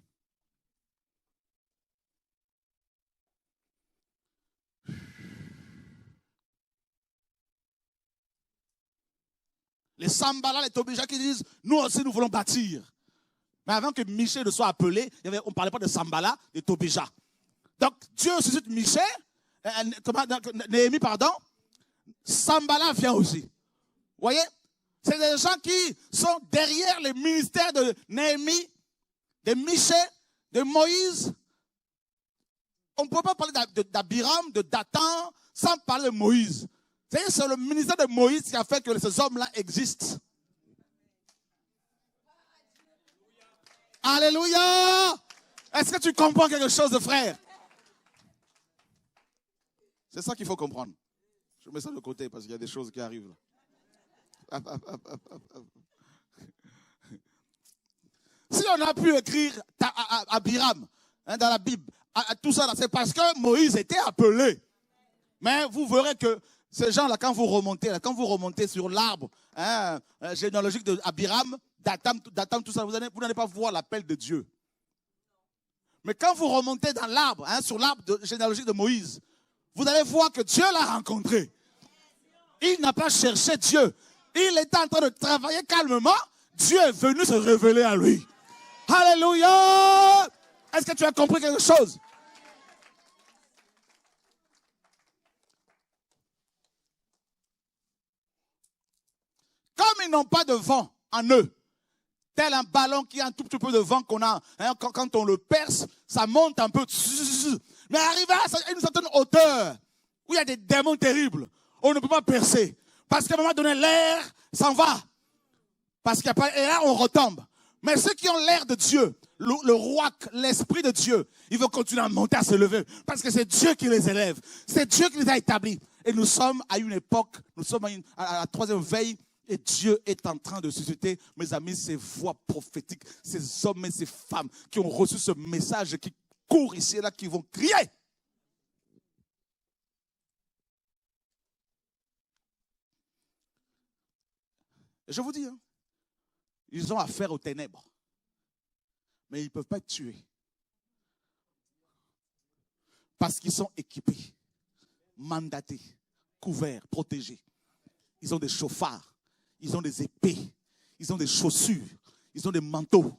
Les Sambala, les Tobija qui disent, nous aussi nous voulons bâtir. Mais avant que Michel ne soit appelé, on ne parlait pas de Sambala, de Tobija. Donc Dieu suscite Michel, Néhémie, pardon, Sambala vient aussi. Vous voyez? C'est des gens qui sont derrière les ministères de Néhémie, de Michel, de Moïse. On ne peut pas parler d'Abiram, de Dathan, sans parler de Moïse. C'est le ministère de Moïse qui a fait que ces hommes-là existent. Alléluia! Est-ce que tu comprends quelque chose, frère? C'est ça qu'il faut comprendre. Je mets ça de côté parce qu'il y a des choses qui arrivent là. Si on a pu écrire Abiram dans la Bible, tout ça, c'est parce que Moïse était appelé. Mais vous verrez que ces gens-là, quand vous remontez sur l'arbre généalogique d'Abiram, Datam, tout ça, vous n'allez pas voir l'appel de Dieu. Mais quand vous remontez dans l'arbre, sur l'arbre généalogique de Moïse, vous allez voir que Dieu l'a rencontré. Il n'a pas cherché Dieu. Il était en train de travailler calmement. Dieu est venu se révéler à lui. Alléluia! Est-ce que tu as compris quelque chose? Comme ils n'ont pas de vent en eux, tel un ballon qui a un tout petit peu de vent qu'on a, quand on le perce, ça monte un peu. Mais arrivé à une certaine hauteur, où il y a des démons terribles, on ne peut pas percer. Parce qu'à un moment donné, l'air s'en va. Parce qu'il n'y a pas, et là, on retombe. Mais ceux qui ont l'air de Dieu, le roi, l'esprit de Dieu, ils vont continuer à monter, à se lever. Parce que c'est Dieu qui les élève. C'est Dieu qui les a établis. Et nous sommes à une époque, nous sommes à la 3e veille, et Dieu est en train de susciter, mes amis, ces voix prophétiques, ces hommes et ces femmes qui ont reçu ce message, qui courent ici et là, qui vont crier. Et je vous dis, ils ont affaire aux ténèbres. Mais ils ne peuvent pas être tués. Parce qu'ils sont équipés, mandatés, couverts, protégés. Ils ont des chauffards, ils ont des épées, ils ont des chaussures, ils ont des manteaux.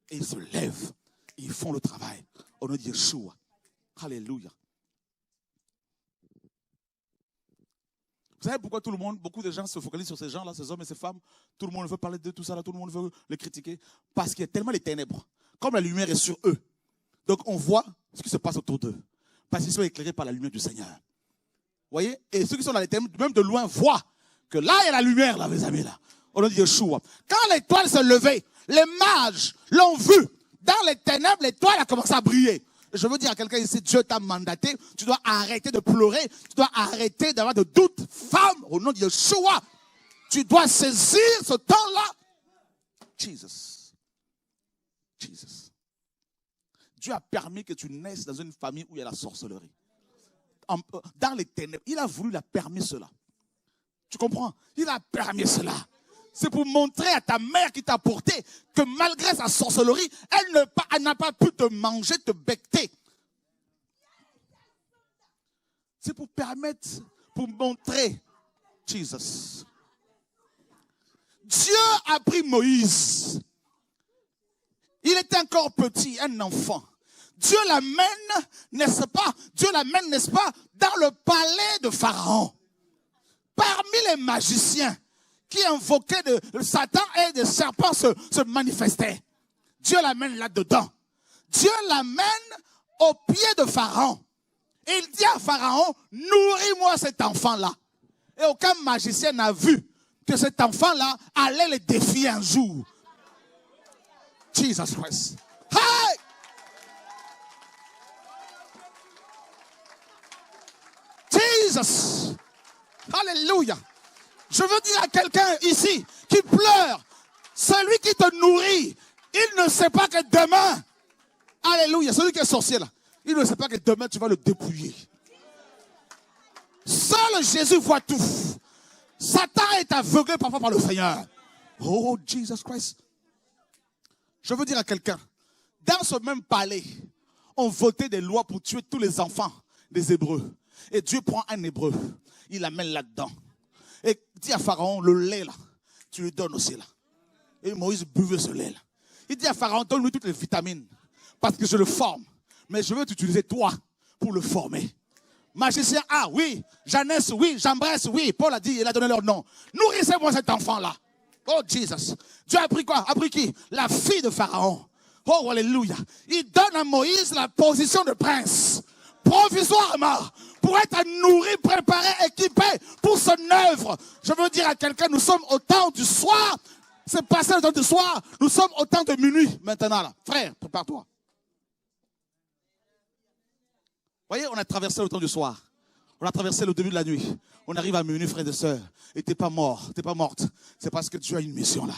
Et ils se lèvent, et ils font le travail. Au nom de Yeshua. Alléluia. Vous savez pourquoi beaucoup de gens se focalisent sur ces gens-là, ces hommes et ces femmes? Tout le monde veut parler de tout ça, là, tout le monde veut les critiquer. Parce qu'il y a tellement les ténèbres. Comme la lumière est sur eux. Donc on voit ce qui se passe autour d'eux. Parce qu'ils sont éclairés par la lumière du Seigneur. Vous voyez? Et ceux qui sont dans les ténèbres, même de loin, voient que là, il y a la lumière, là, mes amis, là. Au nom de Yeshua. Quand l'étoile s'est levée, les mages l'ont vu. Dans les ténèbres, l'étoile a commencé à briller. Je veux dire à quelqu'un ici, Dieu t'a mandaté, tu dois arrêter de pleurer, tu dois arrêter d'avoir de doutes. Femme, au nom de Yeshua, tu dois saisir ce temps-là. Jesus. Jesus. Dieu a permis que tu naisses dans une famille où il y a la sorcellerie. Dans les ténèbres, il a voulu, il a permis cela. Tu comprends? Il a permis cela. C'est pour montrer à ta mère qui t'a porté que malgré sa sorcellerie, elle n'a pas pu te manger, te becter. C'est pour permettre, pour montrer Jesus. Dieu a pris Moïse. Il était encore petit, un enfant. Dieu l'amène, n'est-ce pas? Dieu l'amène, n'est-ce pas, dans le palais de Pharaon. Parmi les magiciens qui invoquaient de Satan et des serpents se manifestaient. Dieu l'amène là-dedans. Dieu l'amène au pied de Pharaon. Et il dit à Pharaon, nourris-moi cet enfant-là. Et aucun magicien n'a vu que cet enfant-là allait le défier un jour. Jesus Christ. Hey! Jesus. Alléluia. Je veux dire à quelqu'un ici qui pleure, celui qui te nourrit, il ne sait pas que demain, alléluia, celui qui est sorcier là, il ne sait pas que demain tu vas le dépouiller. Seul Jésus voit tout. Satan est aveuglé parfois par le Seigneur. Oh, Jesus Christ. Je veux dire à quelqu'un, dans ce même palais, on votait des lois pour tuer tous les enfants des Hébreux. Et Dieu prend un Hébreu, il l'amène là-dedans. Et dit à Pharaon, le lait là, tu lui donnes aussi là. Et Moïse buvait ce lait là. Il dit à Pharaon, donne-lui toutes les vitamines, parce que je le forme. Mais je veux t'utiliser toi pour le former. Magicien, ah oui, Jeannès, oui, Jambres, oui. Paul a dit, il a donné leur nom. Nourrissez-moi cet enfant-là. Oh, Jesus. Dieu a pris quoi? A pris qui? La fille de Pharaon. Oh, alléluia. Il donne à Moïse la position de prince. Provisoirement. Pour être nourri, préparé, équipé pour son œuvre. Je veux dire à quelqu'un, nous sommes au temps du soir. C'est passé le temps du soir. Nous sommes au temps de minuit maintenant là. Frère, prépare-toi. Voyez, on a traversé le temps du soir. On a traversé le début de la nuit. On arrive à minuit, frères et sœurs. Et t'es pas mort, t'es pas morte. C'est parce que Dieu a une mission là.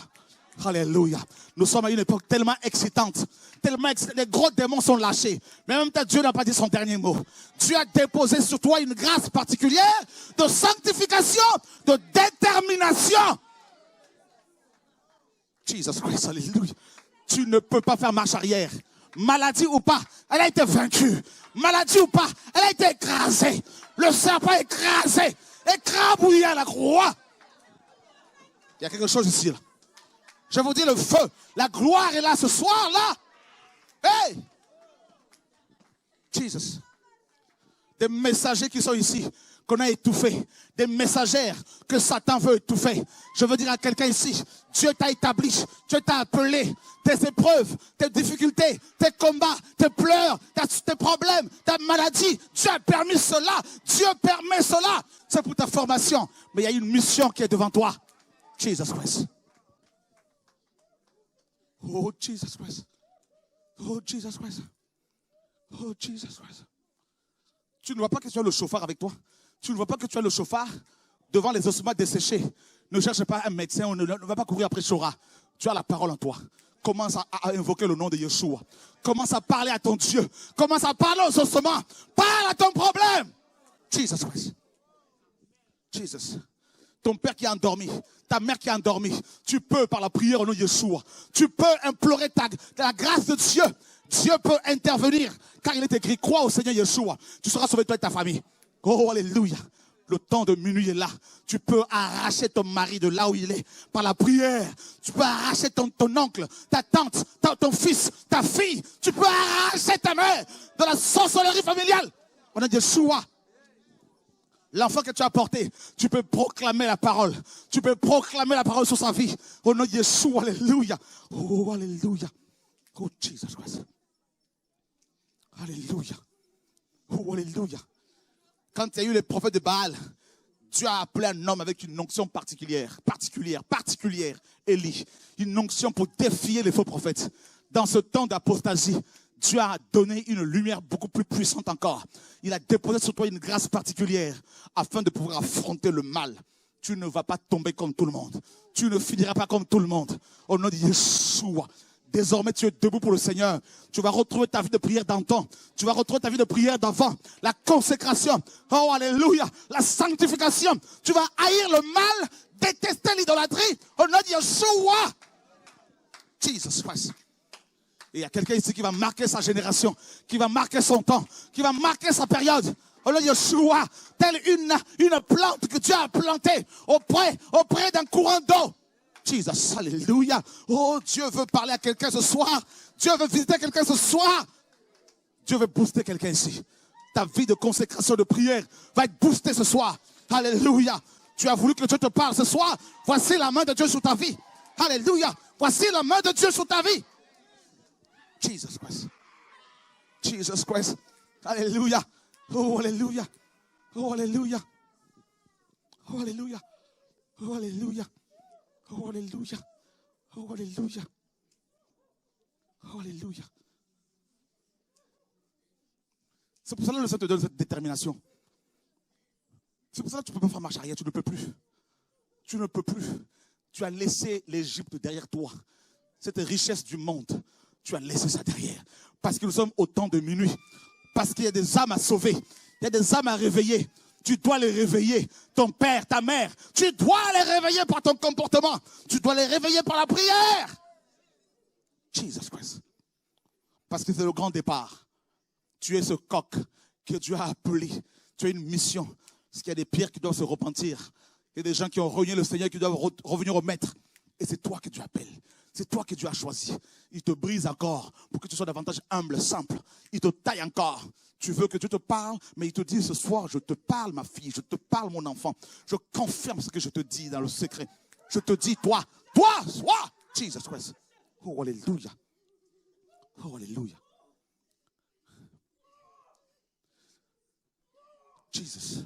Alléluia. Nous sommes à une époque tellement excitante. Tellement excitante. Les gros démons sont lâchés. Mais en même temps, Dieu n'a pas dit son dernier mot. Dieu a déposé sur toi une grâce particulière de sanctification, de détermination. Jesus Christ, alléluia. Tu ne peux pas faire marche arrière. Maladie ou pas, elle a été vaincue. Maladie ou pas, elle a été écrasée. Le serpent écrasé, écrabouillé à la croix. Il y a quelque chose ici là. Je vous dis le feu, la gloire est là ce soir-là. Hey! Jesus. Des messagers qui sont ici, qu'on a étouffés. Des messagères que Satan veut étouffer. Je veux dire à quelqu'un ici, Dieu t'a établi, Dieu t'a appelé. Tes épreuves, tes difficultés, tes combats, tes pleurs, tes problèmes, ta maladie. Dieu a permis cela. Dieu permet cela. C'est pour ta formation. Mais il y a une mission qui est devant toi. Jesus Christ. Oh, Jesus Christ. Oh, Jesus Christ. Oh, Jesus Christ. Tu ne vois pas que tu as le chauffard avec toi? Tu ne vois pas que tu as le chauffard devant les ossements desséchés? Ne cherche pas un médecin, on ne va pas courir après Shora. Tu as la parole en toi. Commence à invoquer le nom de Yeshua. Commence à parler à ton Dieu. Commence à parler aux ossements. Parle à ton problème. Jesus Christ. Jesus. Ton père qui est endormi, ta mère qui est endormie, tu peux par la prière au nom de Yeshua, tu peux implorer la grâce de Dieu. Dieu peut intervenir, car il est écrit, crois au Seigneur Yeshua, tu seras sauvé toi et ta famille. Oh, alléluia. Le temps de minuit est là. Tu peux arracher ton mari de là où il est par la prière. Tu peux arracher ton oncle, ta tante, ton fils, ta fille. Tu peux arracher ta mère de la sorcellerie familiale. Au nom de Yeshua. L'enfant que tu as porté, tu peux proclamer la parole. Tu peux proclamer la parole sur sa vie. Au nom de Jésus, alléluia. Oh, alléluia. Oh, Jesus Christ. Alléluia. Oh, alléluia. Quand il y a eu les prophètes de Baal, Dieu a appelé un homme avec une onction particulière. Élie. Une onction pour défier les faux prophètes. Dans ce temps d'apostasie, Dieu a donné une lumière beaucoup plus puissante encore. Il a déposé sur toi une grâce particulière afin de pouvoir affronter le mal. Tu ne vas pas tomber comme tout le monde. Tu ne finiras pas comme tout le monde. Au nom de Yeshua. Désormais, tu es debout pour le Seigneur. Tu vas retrouver ta vie de prière d'antan. Tu vas retrouver ta vie de prière d'avant. La consécration. Oh, alléluia. La sanctification. Tu vas haïr le mal, détester l'idolâtrie. Au nom de Yeshua. Jesus Christ. Et il y a quelqu'un ici qui va marquer sa génération, qui va marquer son temps, qui va marquer sa période. Au nom de Yeshua, telle une plante que Dieu a plantée auprès d'un courant d'eau. Jesus, alléluia. Oh, Dieu veut parler à quelqu'un ce soir. Dieu veut visiter quelqu'un ce soir. Dieu veut booster quelqu'un ici. Ta vie de consécration, de prière va être boostée ce soir. Alléluia. Tu as voulu que Dieu te parle ce soir. Voici la main de Dieu sur ta vie. Alléluia. Voici la main de Dieu sur ta vie. Jesus Christ. Jesus Christ. Alléluia. Oh, alléluia. Oh, alléluia. Oh, alléluia. Oh, alléluia. Oh, alléluia. Oh, alléluia. Oh, alléluia. C'est pour ça que le Seigneur te donne cette détermination. C'est pour ça que tu ne peux pas faire marche arrière. Tu ne peux plus. Tu ne peux plus. Tu as laissé l'Égypte derrière toi. Cette richesse du monde. Tu as laissé ça derrière. Parce que nous sommes au temps de minuit. Parce qu'il y a des âmes à sauver. Il y a des âmes à réveiller. Tu dois les réveiller. Ton père, ta mère. Tu dois les réveiller par ton comportement. Tu dois les réveiller par la prière. Jesus Christ. Parce que c'est le grand départ. Tu es ce coq que Dieu a appelé. Tu as une mission. Parce qu'il y a des pierres qui doivent se repentir. Il y a des gens qui ont renié le Seigneur qui doivent revenir au maître. Et c'est toi que Dieu appelle. C'est toi que Dieu a choisi. Il te brise encore pour que tu sois davantage humble, simple. Il te taille encore. Tu veux que Dieu te parle, mais il te dit ce soir, je te parle ma fille, je te parle mon enfant. Je confirme ce que je te dis dans le secret. Je te dis, toi, sois Jesus Christ. Oh, alléluia. Oh, alléluia. Jesus.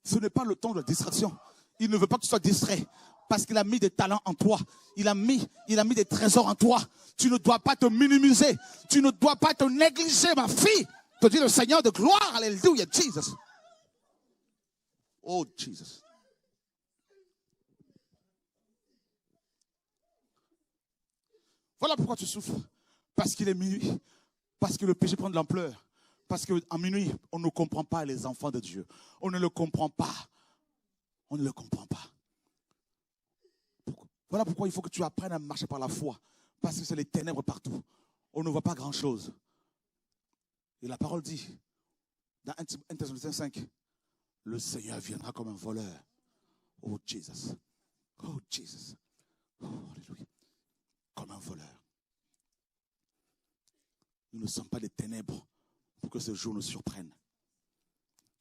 Ce n'est pas le temps de la distraction. Il ne veut pas que tu sois distrait. Parce qu'il a mis des talents en toi. Il a mis des trésors en toi. Tu ne dois pas te minimiser. Tu ne dois pas te négliger, ma fille. Te dit le Seigneur de gloire. Alléluia, Jesus. Oh, Jesus. Voilà pourquoi tu souffres. Parce qu'il est minuit. Parce que le péché prend de l'ampleur. Parce qu'en minuit, on ne comprend pas les enfants de Dieu. On ne le comprend pas. On ne le comprend pas. Voilà pourquoi il faut que tu apprennes à marcher par la foi. Parce que c'est les ténèbres partout. On ne voit pas grand-chose. Et la parole dit, dans 1 Thessaloniciens 5, le Seigneur viendra comme un voleur. Oh Jesus. Oh Jesus. Oh, alléluia. Comme un voleur. Nous ne sommes pas des ténèbres pour que ce jour nous surprenne.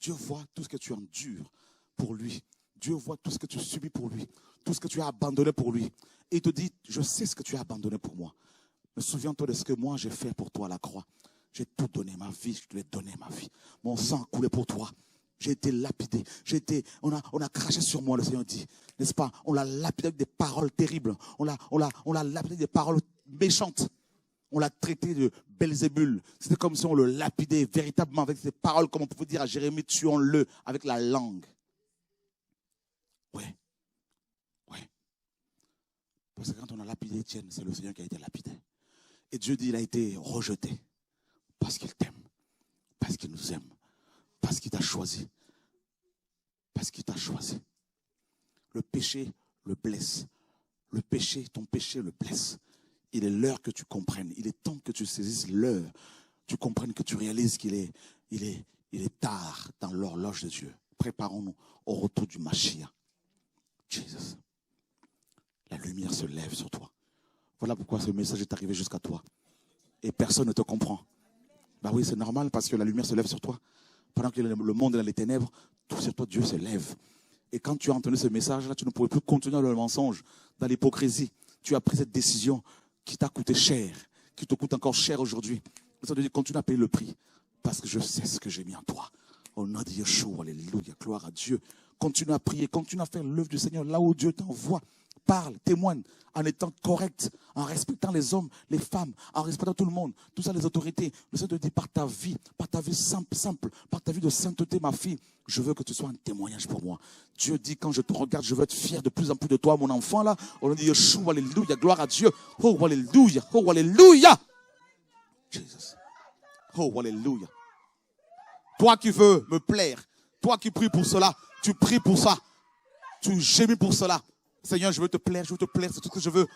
Dieu voit tout ce que tu endures pour lui. Dieu voit tout ce que tu subis pour lui. Tout ce que tu as abandonné pour lui. Et il te dit, je sais ce que tu as abandonné pour moi. Mais souviens-toi de ce que moi j'ai fait pour toi à la croix. J'ai tout donné, ma vie, je te l'ai donné ma vie. Mon sang a coulé pour toi. J'ai été lapidé. On a craché sur moi, le Seigneur dit. N'est-ce pas? On l'a lapidé avec des paroles terribles. On l'a lapidé avec des paroles méchantes. On l'a traité de Belzébul. C'était comme si on le lapidait véritablement avec ces paroles, comme on pouvait dire à Jérémie, tuons-le avec la langue. Ouais. Parce que quand on a lapidé Étienne, c'est le Seigneur qui a été lapidé. Et Dieu dit, il a été rejeté. Parce qu'il t'aime. Parce qu'il nous aime. Parce qu'il t'a choisi. Parce qu'il t'a choisi. Le péché le blesse. Le péché, ton péché le blesse. Il est l'heure que tu comprennes. Il est temps que tu saisisses l'heure. Tu comprennes, que tu réalises qu'il est tard dans l'horloge de Dieu. Préparons-nous au retour du Mashiach. Jesus. La lumière se lève sur toi. Voilà pourquoi ce message est arrivé jusqu'à toi. Et personne ne te comprend. Bah oui, c'est normal parce que la lumière se lève sur toi. Pendant que le monde est dans les ténèbres, tout sur toi, Dieu se lève. Et quand tu as entendu ce message-là, tu ne pouvais plus continuer dans le mensonge, dans l'hypocrisie. Tu as pris cette décision qui t'a coûté cher, qui te coûte encore cher aujourd'hui. Ça te dit, continue à payer le prix, parce que je sais ce que j'ai mis en toi. Au nom de Yeshua, alléluia, gloire à Dieu. Continue à prier, continue à faire l'œuvre du Seigneur là où Dieu t'envoie. Parle, témoigne, en étant correct, en respectant les hommes, les femmes, en respectant tout le monde, tout ça, les autorités. Le Seigneur te dit par ta vie simple, par ta vie de sainteté, ma fille, je veux que tu sois un témoignage pour moi. Dieu dit, quand je te regarde, je veux être fier de plus en plus de toi, mon enfant, là. On dit, Yeshua, alléluia, gloire à Dieu. Oh, alléluia, oh, alléluia. Jesus. Oh, alléluia. Toi qui veux me plaire, toi qui pries pour cela, tu pries pour ça, tu gémis pour cela. Seigneur, je veux te plaire, c'est tout ce que je veux.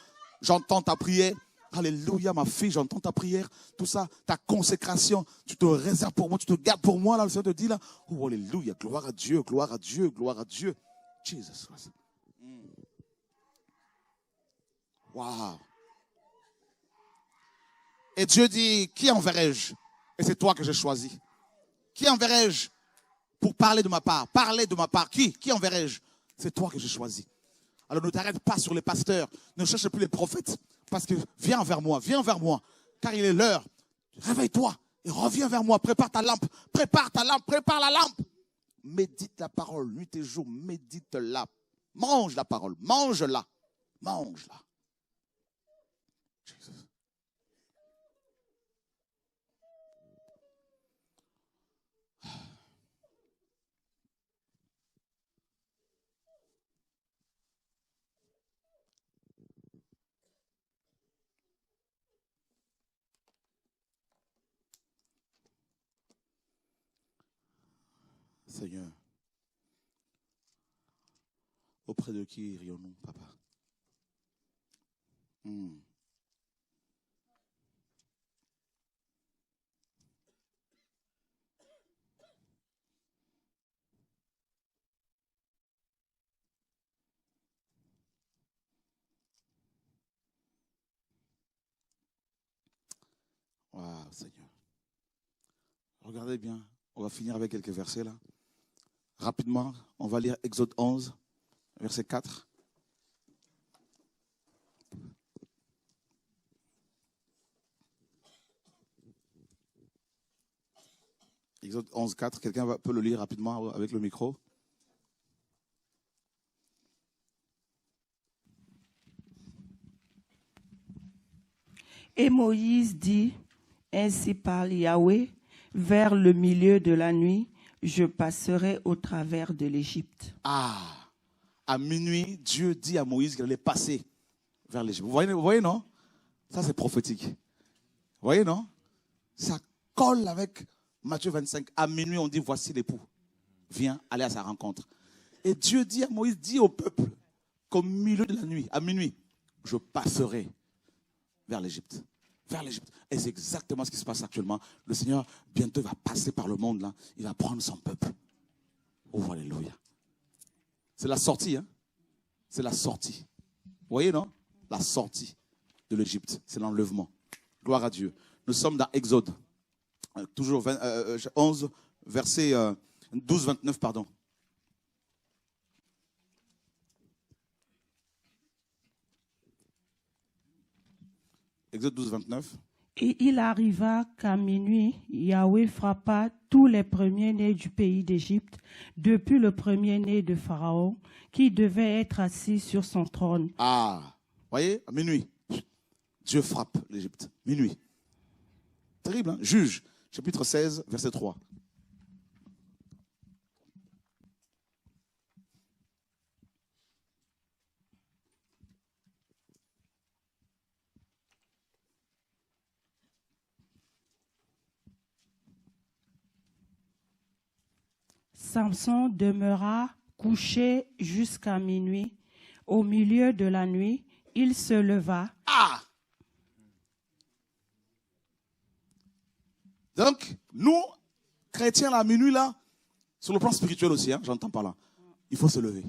J'entends ta prière. Alléluia, ma fille, j'entends ta prière. Tout ça, ta consécration, tu te réserves pour moi, tu te gardes pour moi. Là, le Seigneur te dit là, oh, alléluia, gloire à Dieu, gloire à Dieu, gloire à Dieu. Jesus. Wow. Et Dieu dit, qui enverrai-je? Et c'est toi que j'ai choisi. Qui enverrai-je pour parler de ma part? Parler de ma part. Qui enverrai-je? C'est toi que j'ai choisi. Alors ne t'arrête pas sur les pasteurs. Ne cherche plus les prophètes. Parce que viens vers moi. Car il est l'heure. Réveille-toi et reviens vers moi. Prépare ta lampe. Prépare la lampe. Médite la parole. Nuit et jour, médite-la. Mange la parole. Mange-la. Jesus. Seigneur, auprès de qui irions-nous, papa? Waouh, Seigneur. Regardez bien, on va finir avec quelques versets là. Rapidement, on va lire Exode 11, verset 4. Exode 11, 4. Quelqu'un peut le lire rapidement avec le micro? Et Moïse dit, ainsi parle Yahweh, vers le milieu de la nuit, je passerai au travers de l'Égypte. Ah, à minuit, Dieu dit à Moïse qu'il allait passer vers l'Égypte. Vous voyez, non? Ça, c'est prophétique. Vous voyez, non? Ça colle avec Matthieu 25. À minuit, on dit, voici l'époux. Viens, aller à sa rencontre. Et Dieu dit à Moïse, dit au peuple, qu'au milieu de la nuit, à minuit, je passerai vers l'Égypte. Vers l'Égypte. Et c'est exactement ce qui se passe actuellement. Le Seigneur, bientôt, va passer par le monde, là. Il va prendre son peuple. Oh, alléluia. C'est la sortie, hein. C'est la sortie. Vous voyez, non? La sortie de l'Égypte. C'est l'enlèvement. Gloire à Dieu. Nous sommes dans Exode. Toujours 11, verset 12, 29, pardon. Exode 12, 29. Et il arriva qu'à minuit, Yahweh frappa tous les premiers-nés du pays d'Égypte, depuis le premier-né de Pharaon, qui devait être assis sur son trône. Ah, voyez, à minuit, Dieu frappe l'Égypte. Minuit. Terrible, hein? Juge, chapitre 16, verset 3. Samson demeura couché jusqu'à minuit. Au milieu de la nuit, il se leva. Ah! Donc, nous, chrétiens, la minuit, là, sur le plan spirituel aussi, hein, j'entends par là, il faut se lever.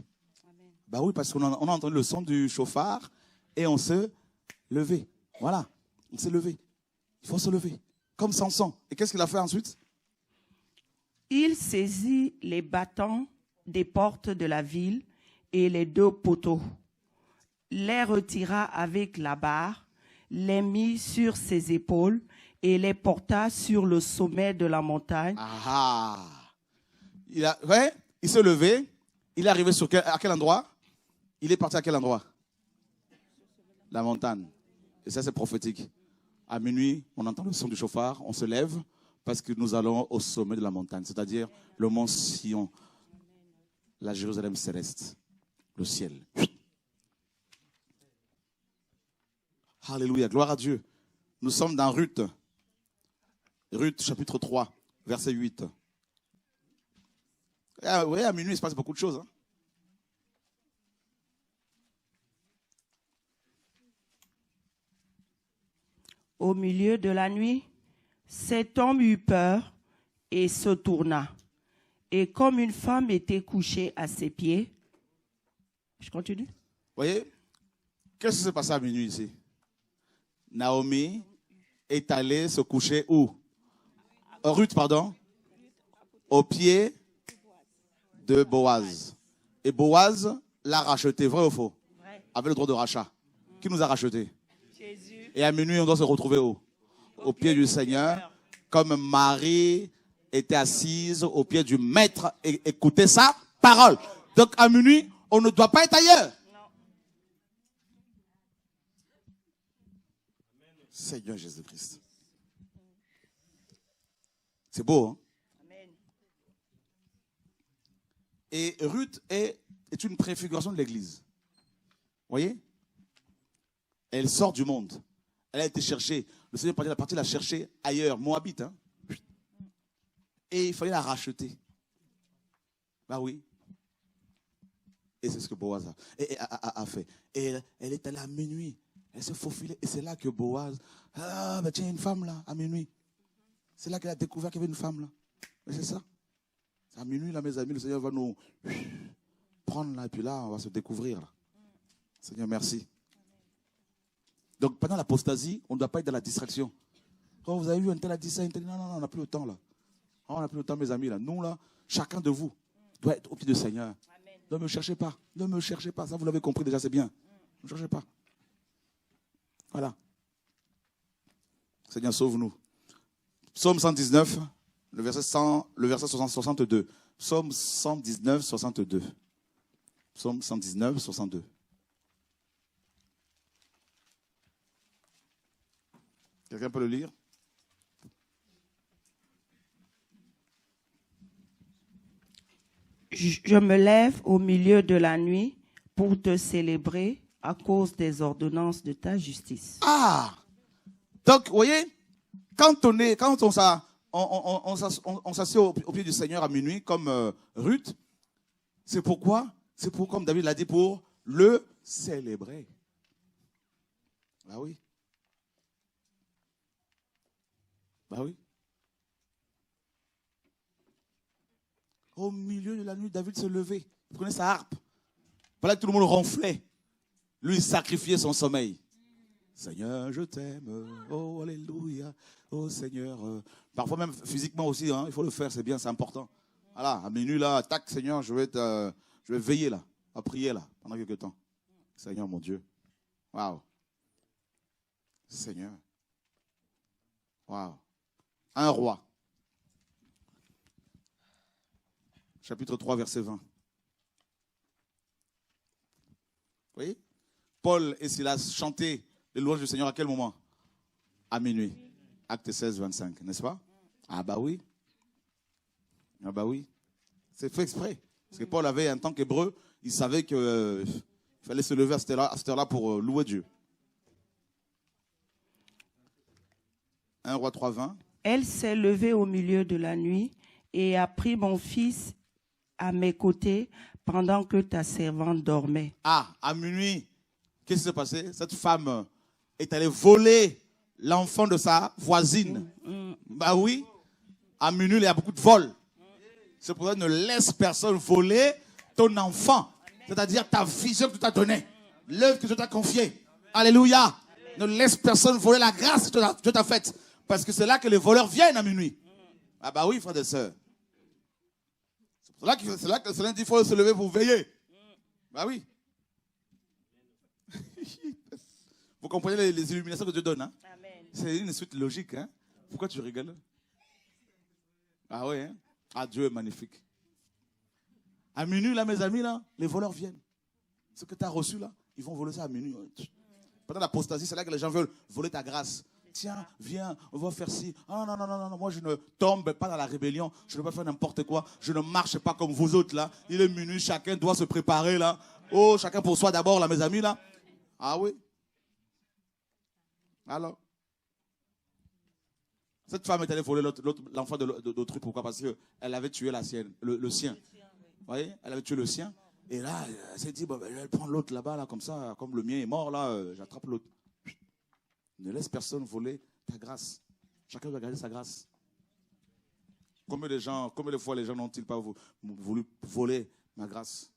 Amen. Bah oui, parce qu'on a entendu le son du chauffard et on se levait. Voilà, on s'est levé. Il faut se lever, comme Samson. Et qu'est-ce qu'il a fait ensuite? Il saisit les battants des portes de la ville et les 2 poteaux, les retira avec la barre, les mit sur ses épaules et les porta sur le sommet de la montagne. Ah, il s'est levé, il est arrivé à quel endroit? Il est parti à quel endroit? La montagne. Et ça, c'est prophétique. À minuit, on entend le son du chauffard, on se lève parce que nous allons au sommet de la montagne, c'est-à-dire le mont Sion, la Jérusalem céleste, le ciel. Alléluia, gloire à Dieu. Nous sommes dans Ruth. Ruth, chapitre 3, verset 8. Oui, à minuit, il se passe beaucoup de choses. Hein. Au milieu de la nuit, cet homme eut peur et se tourna. Et comme une femme était couchée à ses pieds, je continue. Vous voyez, qu'est-ce qui s'est passé à minuit ici? Naomi est allée se coucher où? Ruth, pardon. Au pied de Boaz. Et Boaz l'a racheté, vrai ou faux? Vrai. Avec le droit de rachat. Qui nous a racheté? Jésus. Et à minuit, on doit se retrouver où? Au pied du Seigneur. Comme Marie était assise au pied du Maître et écoutait sa parole. Donc à minuit, on ne doit pas être ailleurs. Seigneur Jésus-Christ. C'est beau, hein? Amen. Et Ruth est une préfiguration de l'Église. Vous voyez? Elle sort du monde. Elle a été cherchée. Le Seigneur est parti la chercher ailleurs, Moabite. Hein? Et il fallait la racheter. Bah oui. Et c'est ce que Boaz a fait. Et elle est allée à minuit. Elle s'est faufilée. Et c'est là que Boaz, ben tiens, une femme là, à minuit. C'est là qu'elle a découvert qu'il y avait une femme là. Mais c'est ça. C'est à minuit là, mes amis, le Seigneur va nous prendre là, et puis là, on va se découvrir. Là. Seigneur, merci. Donc pendant l'apostasie, on ne doit pas être dans la distraction. Quand vous avez vu un tel a dit ça, un tel, non, on n'a plus le temps là. On n'a plus le temps, mes amis là. Nous là, chacun de vous doit être au pied du Seigneur. Amen. Ne me cherchez pas. Ne me cherchez pas. Ça, vous l'avez compris déjà, c'est bien. Ne me cherchez pas. Voilà. Seigneur, sauve-nous. Psaume 119, le verset 62. Psaume 119, 62. Psaume 119, 62. Quelqu'un peut le lire? Je me lève au milieu de la nuit pour te célébrer à cause des ordonnances de ta justice. Ah! Donc, vous voyez, quand on s'assied au pied du Seigneur à minuit, comme Ruth, c'est pourquoi? C'est pour, comme David l'a dit, pour le célébrer. Ah oui. Bah oui. Au milieu de la nuit, David se levait. Vous connaissez sa harpe. Voilà que tout le monde ronflait. Lui, il sacrifiait son sommeil. Seigneur, je t'aime. Oh, alléluia. Oh, Seigneur. Parfois même physiquement aussi, hein, il faut le faire, c'est bien, c'est important. Voilà, à minuit, là, tac, Seigneur, je vais veiller là, à prier là, pendant quelques temps. Seigneur, mon Dieu. Waouh. Seigneur. Waouh. Un roi. Chapitre 3, verset 20. Vous voyez? Paul et Silas chantaient les louanges du Seigneur à quel moment? À minuit. Acte 16, 25, n'est-ce pas? Ah bah oui. Ah bah oui. C'est fait exprès. Parce que Paul avait, en tant qu'hébreu, il savait qu'il fallait se lever à cette heure-là pour louer Dieu. 1 Roi 3, 20. Elle s'est levée au milieu de la nuit et a pris mon fils à mes côtés pendant que ta servante dormait. Ah, à minuit, qu'est-ce qui s'est passé? Cette femme est allée voler l'enfant de sa voisine. Bah oui, à minuit, il y a beaucoup de vols. C'est pour ça que ne laisse personne voler ton enfant. C'est-à-dire ta vision que tu t'as donnée, l'œuvre que tu t'as confiée. Alléluia. Ne laisse personne voler la grâce que tu t'as faite. Parce que c'est là que les voleurs viennent à minuit. Ah bah oui, frères et sœurs. C'est là que le Seigneur dit qu'il faut se lever pour veiller. Bah oui. Vous comprenez les illuminations que Dieu donne, hein? C'est une suite logique, hein? Pourquoi tu rigoles? Ah ouais, hein? Ah, Dieu est magnifique. À minuit, là, mes amis, là, les voleurs viennent. Ce que tu as reçu, là, ils vont voler ça à minuit. Pendant l'apostasie, c'est là que les gens veulent voler ta grâce. Tiens, viens, on va faire ci. Ah non, non, non, non, moi je ne tombe pas dans la rébellion. Je ne peux pas faire n'importe quoi. Je ne marche pas comme vous autres, là. Il est minuit, chacun doit se préparer, là. Oh, chacun pour soi d'abord, là, mes amis, là. Ah oui. Alors, cette femme est allée voler l'enfant d'autrui. Pourquoi? Parce qu'elle avait tué la sienne, le sien. Vous voyez? Elle avait tué le sien. Et là, elle s'est dit, bon, ben, je vais prendre l'autre là-bas, là, comme ça, comme le mien est mort, là, j'attrape l'autre. Ne laisse personne voler ta grâce. Chacun doit garder sa grâce. Combien de fois les gens n'ont-ils pas voulu voler ma grâce?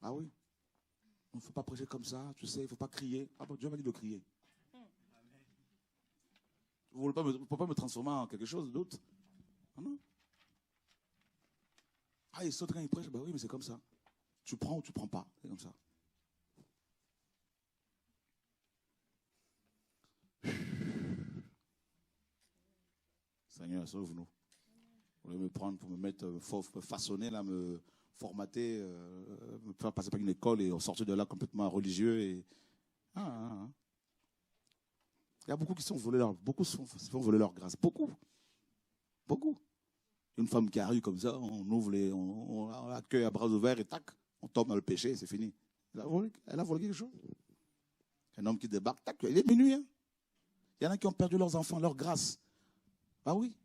Ah oui. Il ne faut pas prêcher comme ça, tu sais, il ne faut pas crier. Ah bon, Dieu m'a dit de crier. Vous ne pouvez pas me transformer en quelque chose d'autre. Ah non. Ah, il saute quand il prêche. Ben oui, mais c'est comme ça. Tu prends ou tu ne prends pas. C'est comme ça. Seigneur, sauve-nous. Vous voulez me prendre pour me mettre, me façonner, là, me formater, me faire passer par une école et sortir de là complètement religieux. Et... Il y a beaucoup qui sont volés beaucoup se font voler leur grâce. Beaucoup. Beaucoup. Une femme qui arrive comme ça, on ouvre on accueille à bras ouverts et tac, on tombe dans le péché, c'est fini. Elle a volé quelque chose. Un homme qui débarque, tac, il est minuit. Hein. Il y en a qui ont perdu leurs enfants, leur grâce. Bah oui.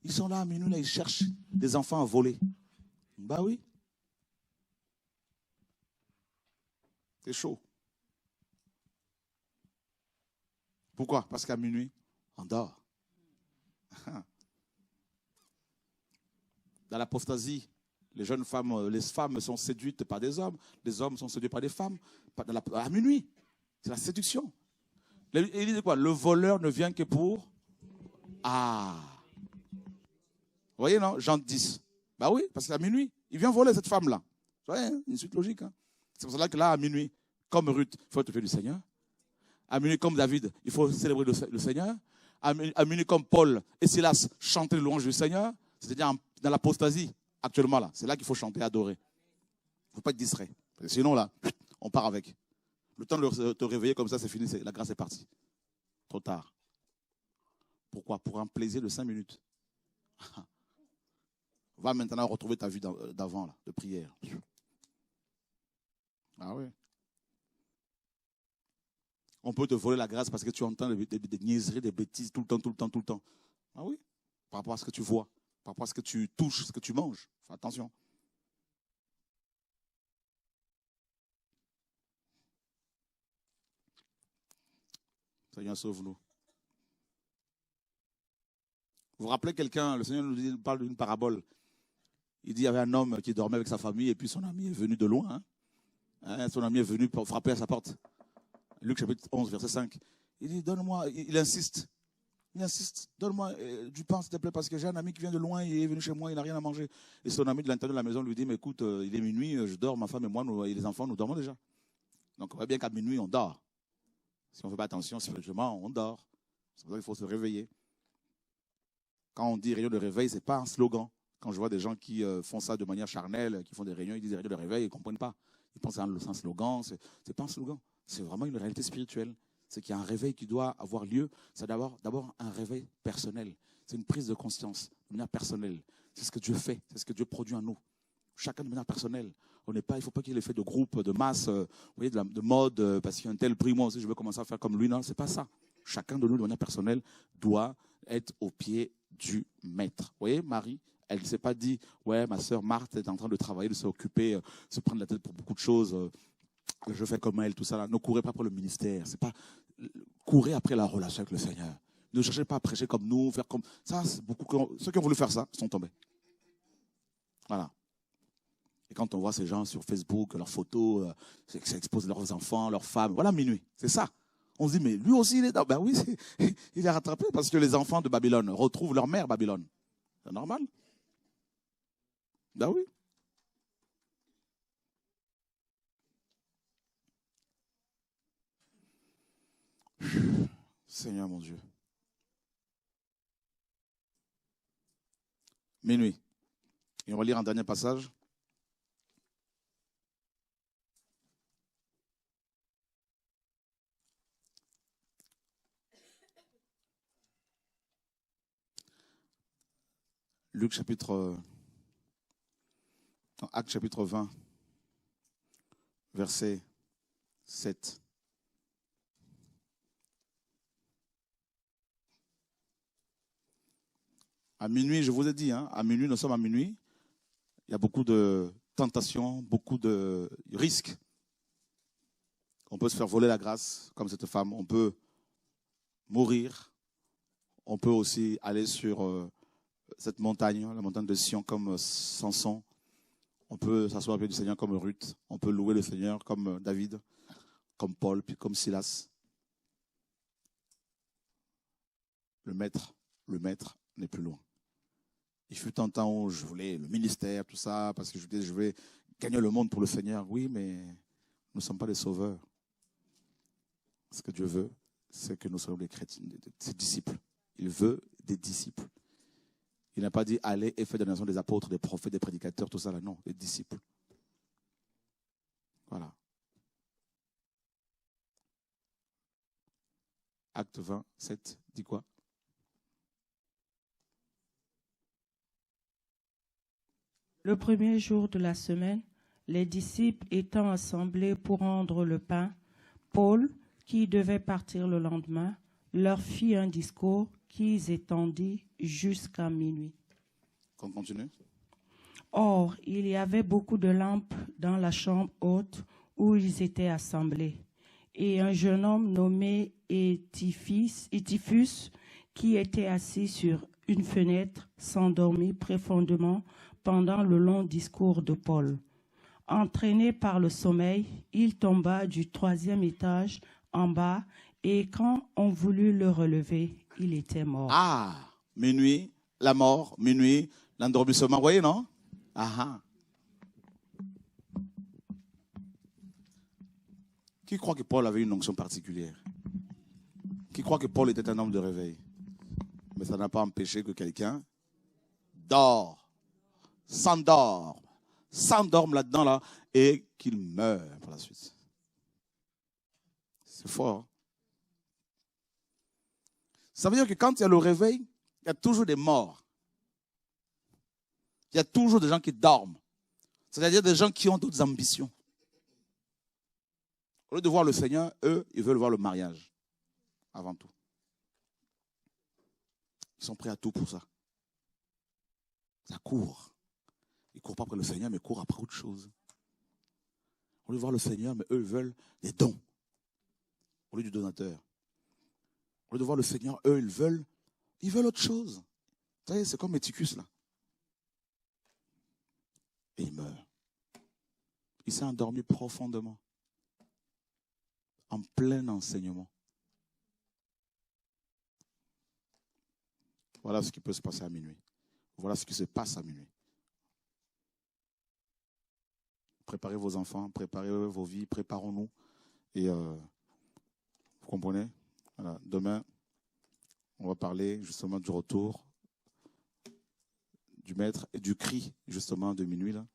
Ils sont là à minuit, là, ils cherchent des enfants à voler. Bah oui. C'est chaud. Pourquoi? Parce qu'à minuit, on dort. Dans l'apostasie, les femmes sont séduites par des hommes, les hommes sont séduits par des femmes. À minuit, c'est la séduction. Il dit quoi? Le voleur ne vient que pour... Ah! Vous voyez, non? Jean 10. Bah oui, parce qu'à minuit, il vient voler cette femme-là. Vous voyez, hein? Une suite logique. Hein? C'est pour cela que là, à minuit, comme Ruth, il faut être du Seigneur. À minuit, comme David, il faut célébrer le Seigneur. À minuit, comme Paul et Silas, chanter le louange du Seigneur. C'est-à-dire dans l'apostasie, actuellement, là. C'est là qu'il faut chanter, adorer. Il ne faut pas être distrait. Parce que sinon, là, on part avec. Le temps de te réveiller comme ça, c'est fini, la grâce est partie. Trop tard. Pourquoi? Pour un plaisir de 5 minutes. Va maintenant retrouver ta vie d'avant, là, de prière. Ah oui. On peut te voler la grâce parce que tu entends des niaiseries, des bêtises tout le temps, tout le temps, tout le temps. Ah oui. Par rapport à ce que tu vois, par rapport à ce que tu touches, ce que tu manges. Fais attention. Seigneur, sauve-nous. Vous vous rappelez quelqu'un, le Seigneur nous parle d'une parabole. Il dit qu'il y avait un homme qui dormait avec sa famille et puis son ami est venu de loin. Hein, son ami est venu pour frapper à sa porte. Luc chapitre 11, verset 5. Il dit, donne-moi, il insiste, donne-moi du pain s'il te plaît, parce que j'ai un ami qui vient de loin, il est venu chez moi, il n'a rien à manger. Et son ami de l'intérieur de la maison lui dit, mais écoute, il est minuit, je dors, ma femme et moi, et les enfants, nous dormons déjà. Donc on voit bien qu'à minuit, on dort. Si on ne fait pas attention, spirituellement, on dort. C'est pour ça qu'il faut se réveiller. Quand on dit réunion de réveil, ce n'est pas un slogan. Quand je vois des gens qui font ça de manière charnelle, qui font des réunions, ils disent réunion de réveil, ils ne comprennent pas. Ils pensent à un slogan, ce n'est pas un slogan. C'est vraiment une réalité spirituelle. C'est qu'il y a un réveil qui doit avoir lieu. C'est d'abord un réveil personnel. C'est une prise de conscience de manière personnelle. C'est ce que Dieu fait, c'est ce que Dieu produit en nous. Chacun de manière personnelle. Il ne faut pas qu'il y ait l'effet de groupe, de masse, vous voyez, de mode, parce qu'il y a un tel prix, moi aussi je veux commencer à faire comme lui. Non, ce n'est pas ça. Chacun de nous, de manière personnelle, doit être au pied du maître. Vous voyez, Marie, elle ne s'est pas dit, ouais, ma sœur Marthe est en train de travailler, de s'occuper, se prendre la tête pour beaucoup de choses. Je fais comme elle, tout ça. Là. Ne courez pas pour le ministère. C'est pas courez après la relation avec le Seigneur. Ne cherchez pas à prêcher comme nous, faire comme ça. Ceux qui ont voulu faire ça sont tombés. Voilà. Et quand on voit ces gens sur Facebook, leurs photos, ça expose leurs enfants, leurs femmes. Voilà, minuit. C'est ça. On se dit, mais lui aussi, il est dans. Ben oui, il est rattrapé parce que les enfants de Babylone retrouvent leur mère Babylone. C'est normal. Ben oui. Seigneur mon Dieu. Minuit. Et on va lire un dernier passage. Actes chapitre 20, verset 7. À minuit, je vous ai dit, à minuit, nous sommes à minuit. Il y a beaucoup de tentations, beaucoup de risques. On peut se faire voler la grâce, comme cette femme. On peut mourir. On peut aussi aller sur cette montagne, la montagne de Sion, comme Samson. On peut s'asseoir au pied du Seigneur comme Ruth. On peut louer le Seigneur comme David, comme Paul, puis comme Silas. Le maître n'est plus loin. Il fut un temps où je voulais le ministère, tout ça, parce que je disais, je vais gagner le monde pour le Seigneur. Oui, mais nous ne sommes pas des sauveurs. Ce que Dieu veut, c'est que nous soyons des chrétiens, ses disciples. Il veut des disciples. Il n'a pas dit, allez et faites des nations des apôtres, des prophètes, des prédicateurs, tout ça là. Non, des disciples. Voilà. Acte 20, 7, dit quoi? Le premier jour de la semaine, les disciples étant assemblés pour rendre le pain, Paul, qui devait partir le lendemain, leur fit un discours qu'ils étendit jusqu'à minuit. On continue. Or, il y avait beaucoup de lampes dans la chambre haute où ils étaient assemblés. Et un jeune homme nommé Étiphus, qui était assis sur une fenêtre, s'endormit profondément pendant le long discours de Paul. Entraîné par le sommeil, il tomba du 3e étage en bas et quand on voulut le relever, il était mort. Ah, minuit, la mort, minuit, l'endormissement, vous voyez, non? Ah. Qui croit que Paul avait une onction particulière? Qui croit que Paul était un homme de réveil? Mais ça n'a pas empêché que quelqu'un s'endorme là-dedans, là, et qu'il meure par la suite. C'est fort. Ça veut dire que quand il y a le réveil, il y a toujours des morts. Il y a toujours des gens qui dorment. C'est-à-dire des gens qui ont d'autres ambitions. Au lieu de voir le Seigneur, eux, ils veulent voir le mariage. Avant tout. Ils sont prêts à tout pour ça. Ça court. Ils ne courent pas après le Seigneur, mais ils courent après autre chose. Au lieu de voir le Seigneur, mais eux, ils veulent des dons. Au lieu du donateur. Au lieu de voir le Seigneur, eux, ils veulent autre chose. Vous savez, c'est comme Éticus, là. Et il meurt. Il s'est endormi profondément. En plein enseignement. Voilà ce qui peut se passer à minuit. Voilà ce qui se passe à minuit. Préparez vos enfants, préparez vos vies, préparons-nous. Et vous comprenez? Voilà. Demain, on va parler justement du retour du maître et du cri justement de minuit là.